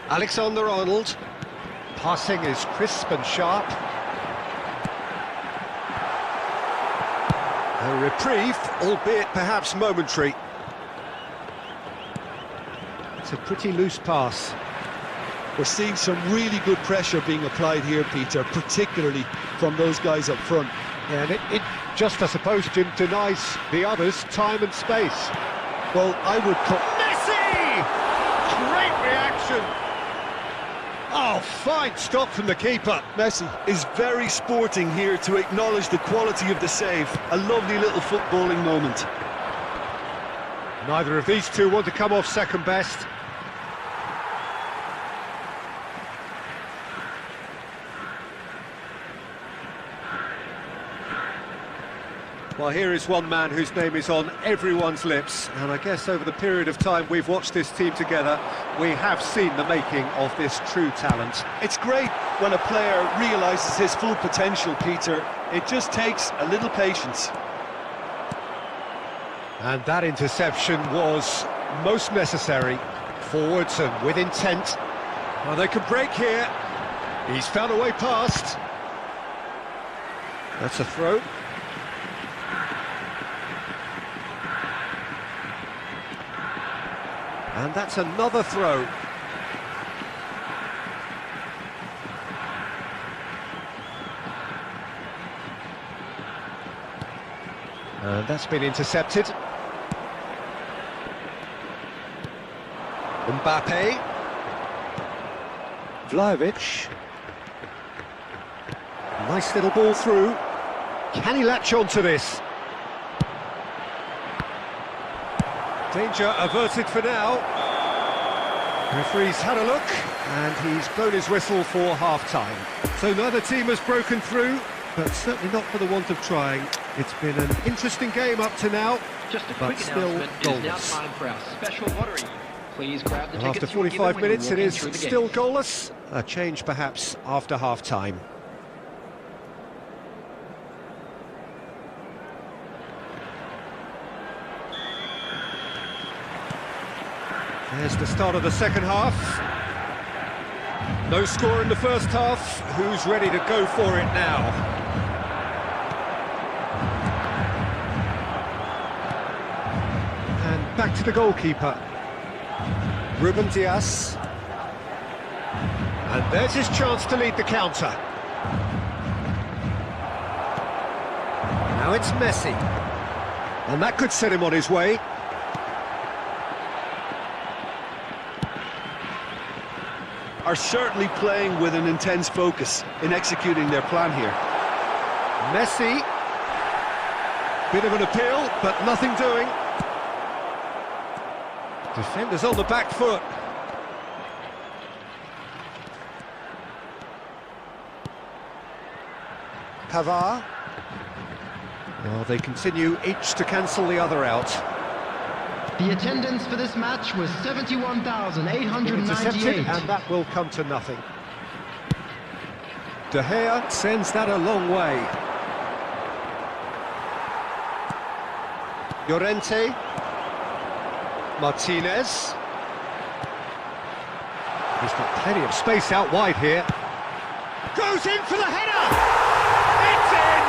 [SPEAKER 1] Alexander-Arnold. Passing is crisp and sharp. A reprieve, albeit perhaps momentary. It's a pretty loose pass.
[SPEAKER 2] We're seeing some really good pressure being applied here, Peter, particularly from those guys up front.
[SPEAKER 1] Yeah, and it just, I suppose, Jim, denies the others time and space.
[SPEAKER 2] Well, I would call...
[SPEAKER 1] Messi! Great reaction! Oh, fine stop from the keeper.
[SPEAKER 2] Messi is very sporting here to acknowledge the quality of the save. A lovely little footballing moment.
[SPEAKER 1] Neither of these two want to come off second best. Well, here is one man whose name is on everyone's lips, and I guess over the period of time we've watched this team together, we have seen the making of this true talent.
[SPEAKER 2] It's great when a player realises his full potential, Peter. It just takes a little patience.
[SPEAKER 1] And that interception was most necessary. Forwards and with intent. Well, they can break here. He's found a way past. That's a throw. And that's another throw. And that's been intercepted. Mbappe. Vlahovic. Nice little ball through. Can he latch on to this? Danger averted for now. Referee's had a look, and he's blown his whistle for half-time. So neither team has broken through, but certainly not for the want of trying. It's been an interesting game up to now,
[SPEAKER 4] Just a
[SPEAKER 1] but
[SPEAKER 4] quick
[SPEAKER 1] still
[SPEAKER 4] announcement. It is now
[SPEAKER 1] goalless.
[SPEAKER 4] time for our special lottery. Please grab the tickets.
[SPEAKER 1] After
[SPEAKER 4] you were given
[SPEAKER 1] 45
[SPEAKER 4] when you
[SPEAKER 1] minutes,
[SPEAKER 4] walk
[SPEAKER 1] it
[SPEAKER 4] in
[SPEAKER 1] is
[SPEAKER 4] through the
[SPEAKER 1] still
[SPEAKER 4] gate.
[SPEAKER 1] goalless. A change perhaps after half-time. There's the start of the second half. No score in the first half. Who's ready to go for it now? And back to the goalkeeper. Ruben Dias. And there's his chance to lead the counter. Now it's Messi. And that could set him on his way.
[SPEAKER 2] Are certainly playing with an intense focus in executing their plan here.
[SPEAKER 1] Messi. Bit of an appeal, but nothing doing. Defenders on the back foot. Pavard. Well, they continue each to cancel the other out.
[SPEAKER 3] The attendance for this match was 71,898.
[SPEAKER 1] And that will come to nothing. De Gea sends that a long way. Llorente. Martinez. He's got plenty of space out wide here. Goes in for the header! It's in!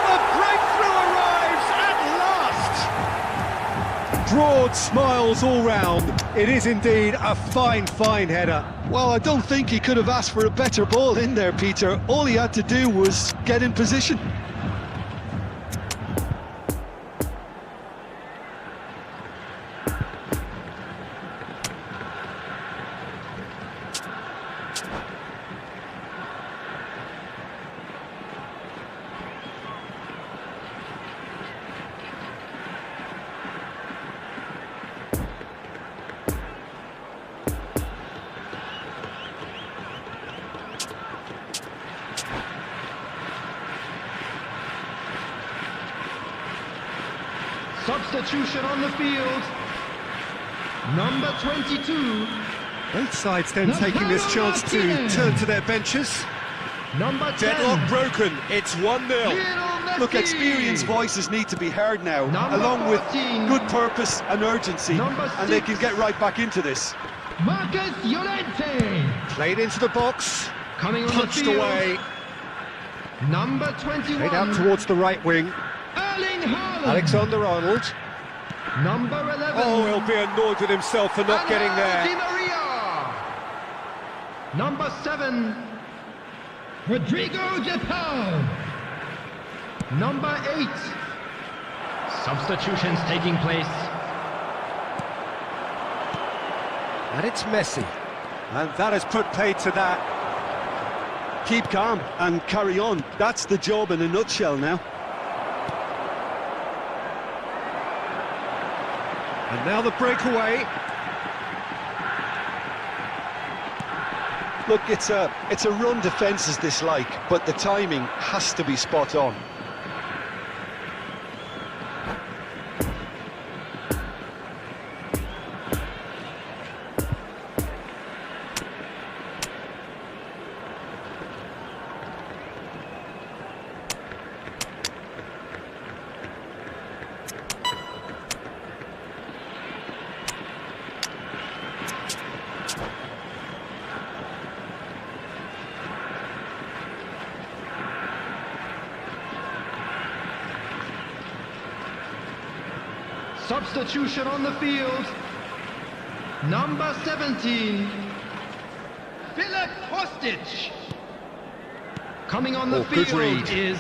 [SPEAKER 1] The breakthrough arrives at last! Broad smiles all round. It is indeed a fine, fine header.
[SPEAKER 2] Well, I don't think he could have asked for a better ball in there, Peter. All he had to do was get in position.
[SPEAKER 3] Substitution on the field. Number 22.
[SPEAKER 1] Both sides then taking this chance to turn to their benches.
[SPEAKER 3] Number 10.
[SPEAKER 1] Deadlock broken, it's 1-0.
[SPEAKER 2] Look, experienced voices need to be heard now, along with good purpose and urgency, and they can get right back into this.
[SPEAKER 3] Marcus Llorente.
[SPEAKER 1] Played into the box,
[SPEAKER 3] Coming on
[SPEAKER 1] punched
[SPEAKER 3] the field.
[SPEAKER 1] away.
[SPEAKER 3] Number 21.
[SPEAKER 1] Played out towards the right wing.
[SPEAKER 3] Erling Haaland.
[SPEAKER 1] Alexander-Arnold.
[SPEAKER 3] Number 11.
[SPEAKER 1] Oh, he'll be annoyed with himself for not getting
[SPEAKER 3] Di
[SPEAKER 1] there.
[SPEAKER 3] Maria. Number 7. Rodrigo De Paul. Number 8. Substitutions taking place.
[SPEAKER 1] And it's Messi. And that has put paid to that.
[SPEAKER 2] Keep calm and carry on. That's the job in a nutshell now.
[SPEAKER 1] And now the breakaway.
[SPEAKER 2] Look, it's a run defence is dislike, but the timing has to be spot on.
[SPEAKER 3] Substitution on the field. Number 17. Philip Kostic. Coming on the
[SPEAKER 1] Oh, good
[SPEAKER 3] field
[SPEAKER 1] read.
[SPEAKER 3] is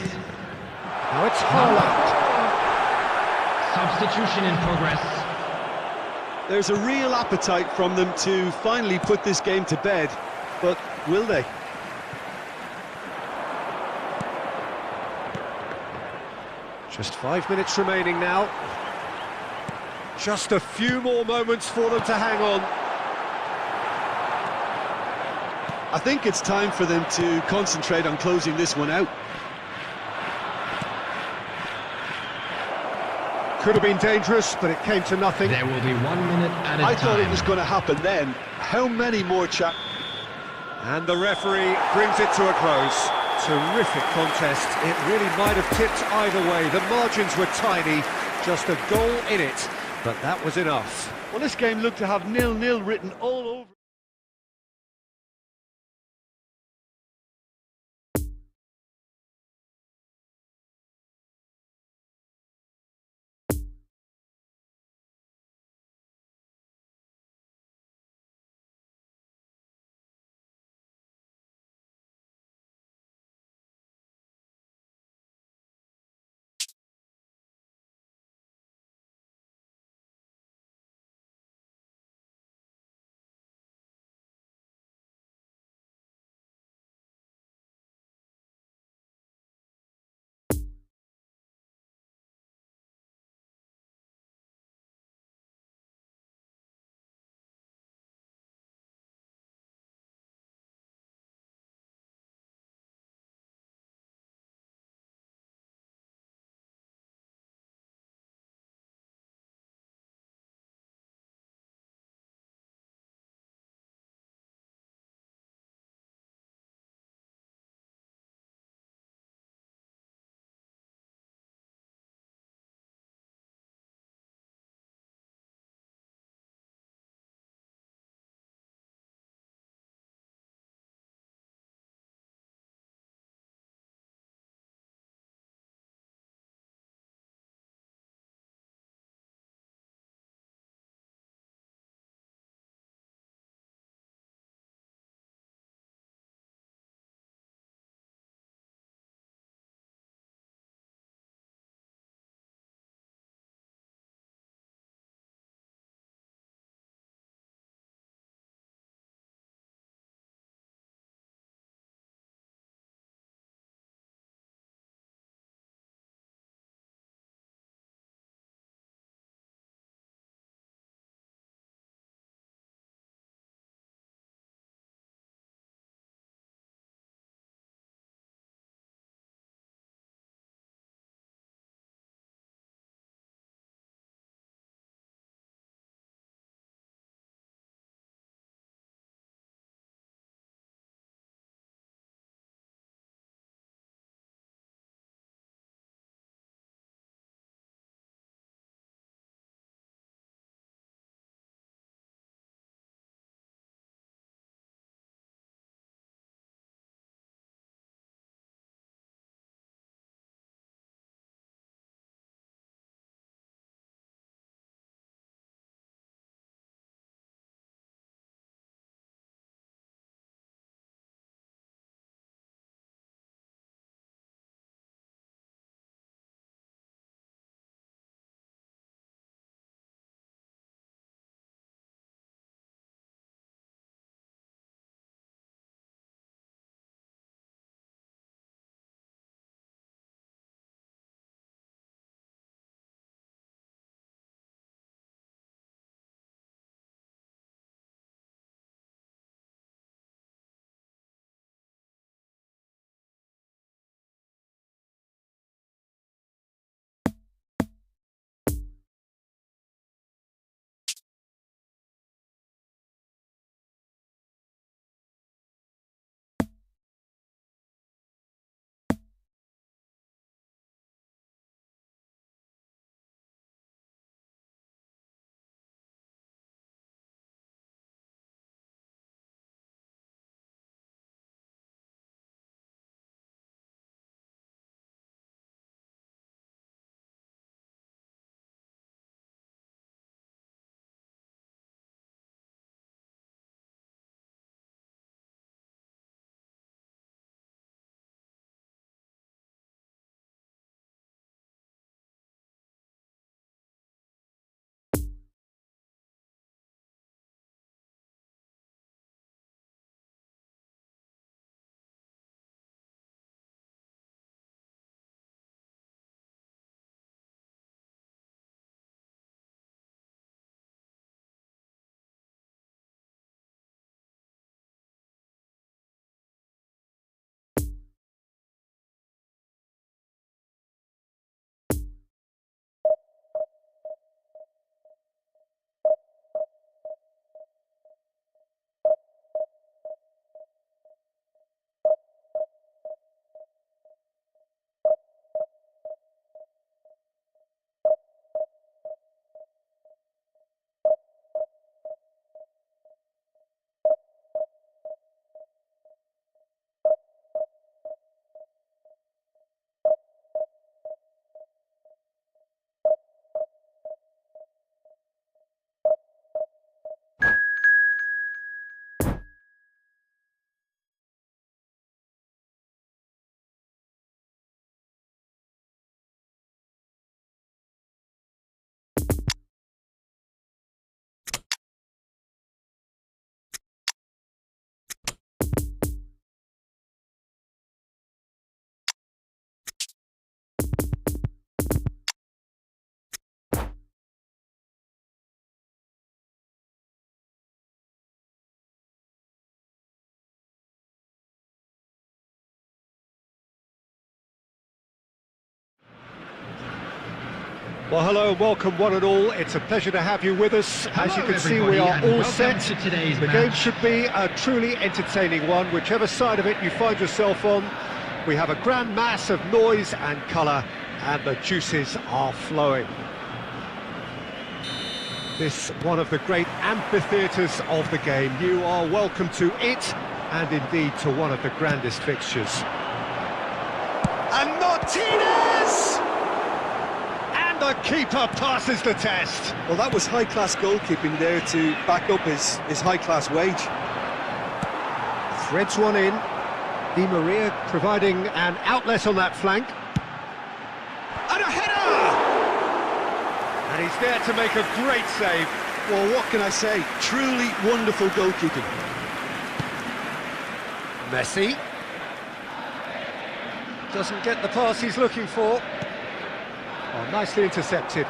[SPEAKER 1] Now it's Haaland.
[SPEAKER 3] substitution in progress.
[SPEAKER 2] There's a real appetite from them to finally put this game to bed, but will they?
[SPEAKER 1] Just 5 minutes remaining now. Just a few more moments for them to hang on.
[SPEAKER 2] I think it's time for them to concentrate on closing this one out.
[SPEAKER 1] Could have been dangerous, but it came to nothing.
[SPEAKER 3] There will be 1 minute at a time.
[SPEAKER 2] I thought it was going to happen then. How many more
[SPEAKER 1] And the referee brings it to a close. Terrific contest. It really might have tipped either way. The margins were tiny, just a goal in it, but that was enough.
[SPEAKER 2] Well, this game looked to have 0-0 written all over.
[SPEAKER 1] Well, hello and welcome one and all. It's a pleasure to have you with us. As you can see, we are all set. The game should be a truly entertaining one, whichever side of it you find yourself on. We have a grand mass of noise and colour, and the juices are flowing. This one of the great amphitheatres of the game. You are welcome to it, and indeed to one of the grandest fixtures. And Martinez! And the keeper passes the test.
[SPEAKER 2] Well, that was high-class goalkeeping there to back up his high-class wage.
[SPEAKER 1] Threads one in. Di Maria providing an outlet on that flank. And a header! And he's there to make a great save.
[SPEAKER 2] Well, what can I say? Truly wonderful goalkeeping.
[SPEAKER 1] Messi. Doesn't get the pass he's looking for. Oh, nicely intercepted.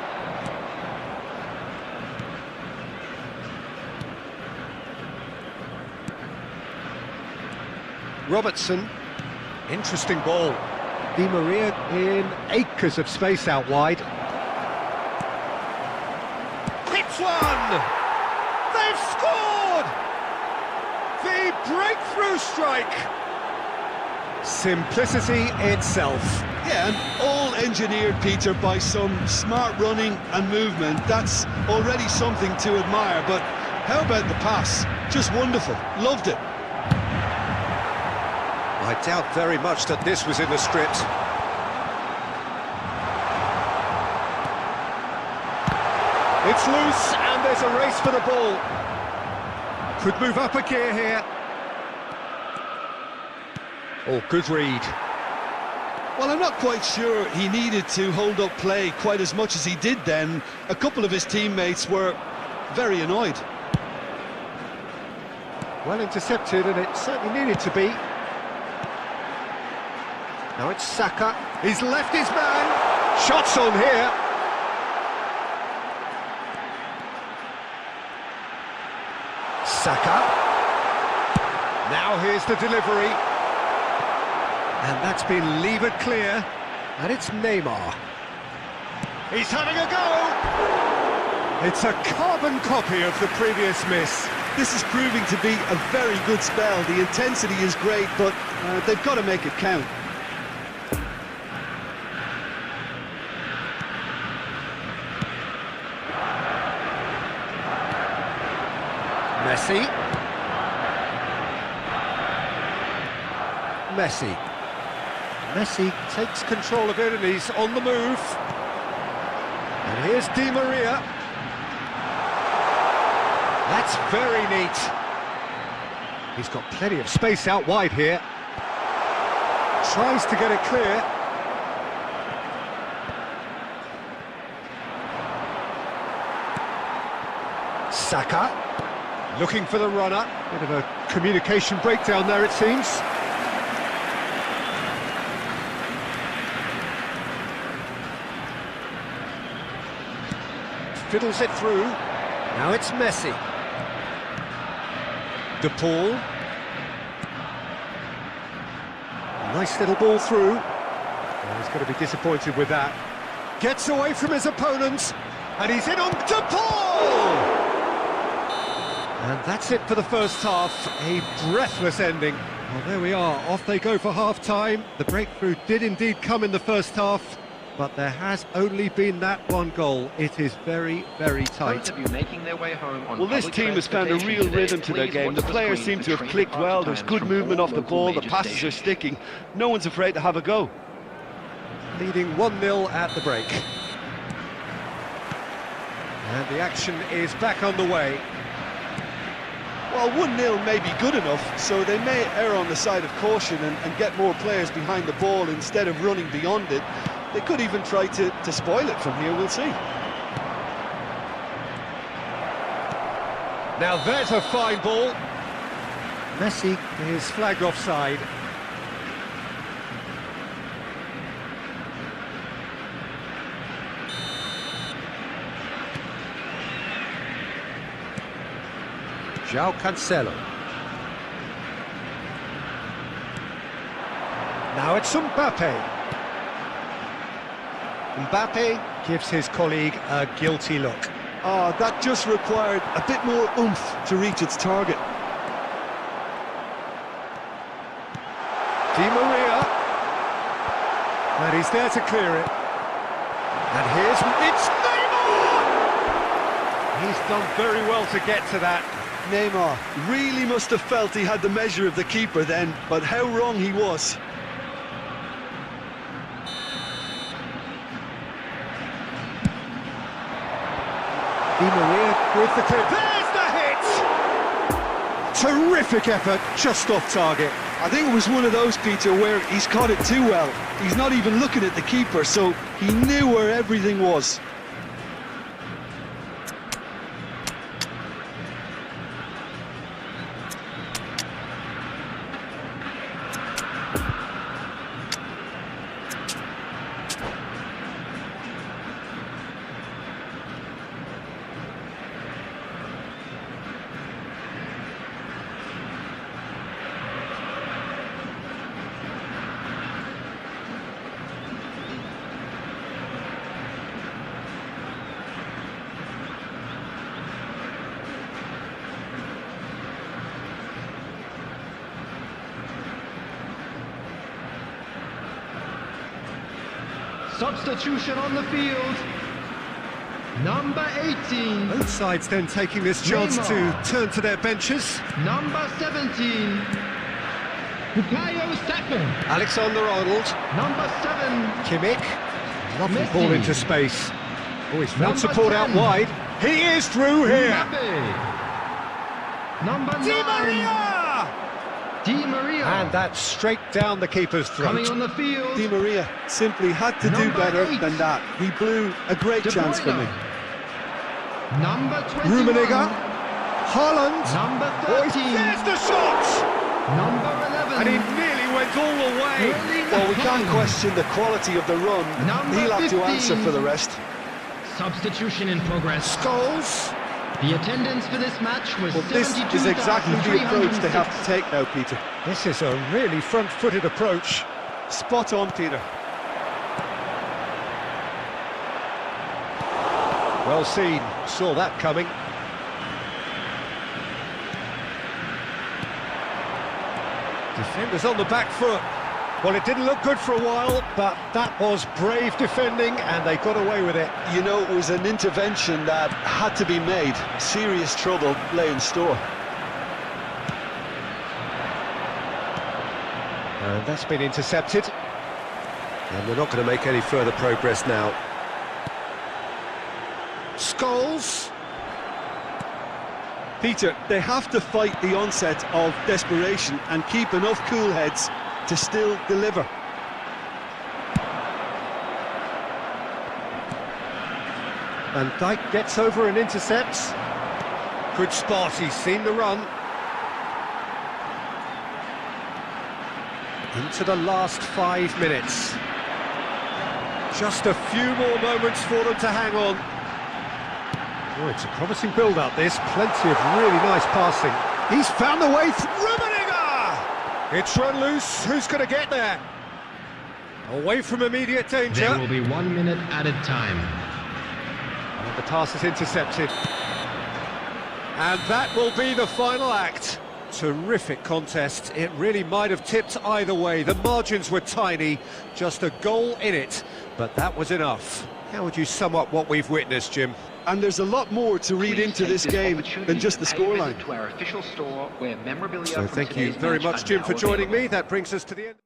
[SPEAKER 1] Robertson. Interesting ball. Di Maria in acres of space out wide. Hits one! They've scored! The breakthrough strike! Simplicity itself.
[SPEAKER 2] Yeah, and all engineered, Peter, by some smart running and movement. That's already something to admire, but how about the pass? Just wonderful. Loved it.
[SPEAKER 1] I doubt very much that this was in the script. It's loose, and there's a race for the ball. Could move up a gear here. Oh, good read.
[SPEAKER 2] Well, I'm not quite sure he needed to hold up play quite as much as he did then. A couple of his teammates were very annoyed.
[SPEAKER 1] Well intercepted, and it certainly needed to be. Now it's Saka. He's left his man. Shots on here. Saka. Now here's the delivery. And that's been levered clear. And it's Neymar. He's having a go. It's a carbon copy of the previous miss.
[SPEAKER 2] This is proving to be a very good spell. The intensity is great, but they've got to make it count.
[SPEAKER 1] Messi. Messi takes control of it and he's on the move. And here's Di Maria. That's very neat. He's got plenty of space out wide here. Tries to get it clear. Saka. Looking for the runner. Bit of a communication breakdown there, it seems. Fiddles it through. Now it's Messi. De Paul. Nice little ball through. Oh, he's going to be disappointed with that. Gets away from his opponents. And he's in on De Paul! And that's it for the first half. A breathless ending. Well, there we are. Off they go for half-time. The breakthrough did indeed come in the first half, but there has only been that one goal. It is very, very tight.
[SPEAKER 4] Those of you making their way home on
[SPEAKER 2] well, this team has found a real rhythm to their game. The players seem to have clicked well. There's good movement off the ball. The passes are sticking. No one's afraid to have a go.
[SPEAKER 1] Leading 1-0 at the break. And the action is back on the way.
[SPEAKER 2] Well, 1-0 may be good enough, so they may err on the side of caution and get more players behind the ball instead of running beyond it. They could even try to spoil it from here, we'll see.
[SPEAKER 1] Now there's a fine ball. Messi is flagged offside. João Cancelo. Now it's Mbappe. Mbappe Gives his colleague a guilty look.
[SPEAKER 2] Oh, that just required a bit more oomph to reach its target.
[SPEAKER 1] Di Maria. And he's there to clear it. And it's Neymar! He's done very well to get to that.
[SPEAKER 2] Neymar really must have felt he had the measure of the keeper then, but how wrong he was.
[SPEAKER 1] Di Maria with the clip. There's the hit! Terrific effort, just off target.
[SPEAKER 2] I think it was one of those, Peter, where he's caught it too well. He's not even looking at the keeper, so he knew where everything was.
[SPEAKER 3] Substitution on the field. Number 18.
[SPEAKER 1] Both sides then taking this chance to turn to their benches.
[SPEAKER 3] Number 17. Bukayo Saka.
[SPEAKER 1] Alexander-Arnold.
[SPEAKER 3] Number 7.
[SPEAKER 1] Kimmich. Lovely
[SPEAKER 3] Messi.
[SPEAKER 1] ball into space. Oh, he's found
[SPEAKER 3] Number
[SPEAKER 1] support
[SPEAKER 3] 10.
[SPEAKER 1] out wide. He is through here.
[SPEAKER 3] Mbappe. Number 9.
[SPEAKER 1] Di Maria!
[SPEAKER 3] Di Maria.
[SPEAKER 1] And that's straight down the keeper's throat.
[SPEAKER 3] Coming on the field.
[SPEAKER 2] Di Maria simply had to do
[SPEAKER 3] Number
[SPEAKER 2] better
[SPEAKER 3] 8.
[SPEAKER 2] than that. He blew a great
[SPEAKER 3] De
[SPEAKER 2] chance for me.
[SPEAKER 3] Bruyne. Number 21.
[SPEAKER 1] Rummenigge. Haaland.
[SPEAKER 3] Number
[SPEAKER 1] Oh,
[SPEAKER 3] 13.
[SPEAKER 1] there's the shot!
[SPEAKER 3] Number 11.
[SPEAKER 1] And he nearly went all the way.
[SPEAKER 2] Well, we can't question the quality of the run.
[SPEAKER 3] Number
[SPEAKER 2] He'll have to
[SPEAKER 3] 15.
[SPEAKER 2] answer for the rest.
[SPEAKER 3] Substitution in progress.
[SPEAKER 1] Scholes.
[SPEAKER 3] The attendance for this match was
[SPEAKER 2] Well, this is exactly the approach they have to take now, Peter.
[SPEAKER 1] This is a really front-footed approach.
[SPEAKER 2] Spot on, Peter.
[SPEAKER 1] Well seen, saw that coming. Defenders on the back foot. Well, it didn't look good for a while, but that was brave defending, and they got away with it.
[SPEAKER 2] You know, it was an intervention that had to be made. Serious trouble lay in store.
[SPEAKER 1] And that's been intercepted. And we're not going to make any further progress now. Scholes.
[SPEAKER 2] Peter, they have to fight the onset of desperation and keep enough cool heads to still deliver.
[SPEAKER 1] Van Dijk gets over and intercepts. Good spot, he's seen the run. Into the last 5 minutes. Just a few more moments for them to hang on. Oh, it's a promising build-up, this. Plenty of really nice passing. He's found the way through. Rummenigge! It's run loose. Who's going to get there? Away from immediate danger.
[SPEAKER 3] There will be 1 minute added time.
[SPEAKER 1] And the pass is intercepted. And that will be the final act. Terrific contest. It really might have tipped either way. The margins were tiny, just a goal in it, but that was enough. How would you sum up what we've witnessed, Jim?
[SPEAKER 2] And there's a lot more to read into this game than just the scoreline.
[SPEAKER 4] To our official store where memorabilia
[SPEAKER 1] So thank you very much, Jim, for joining me. That brings us to the end.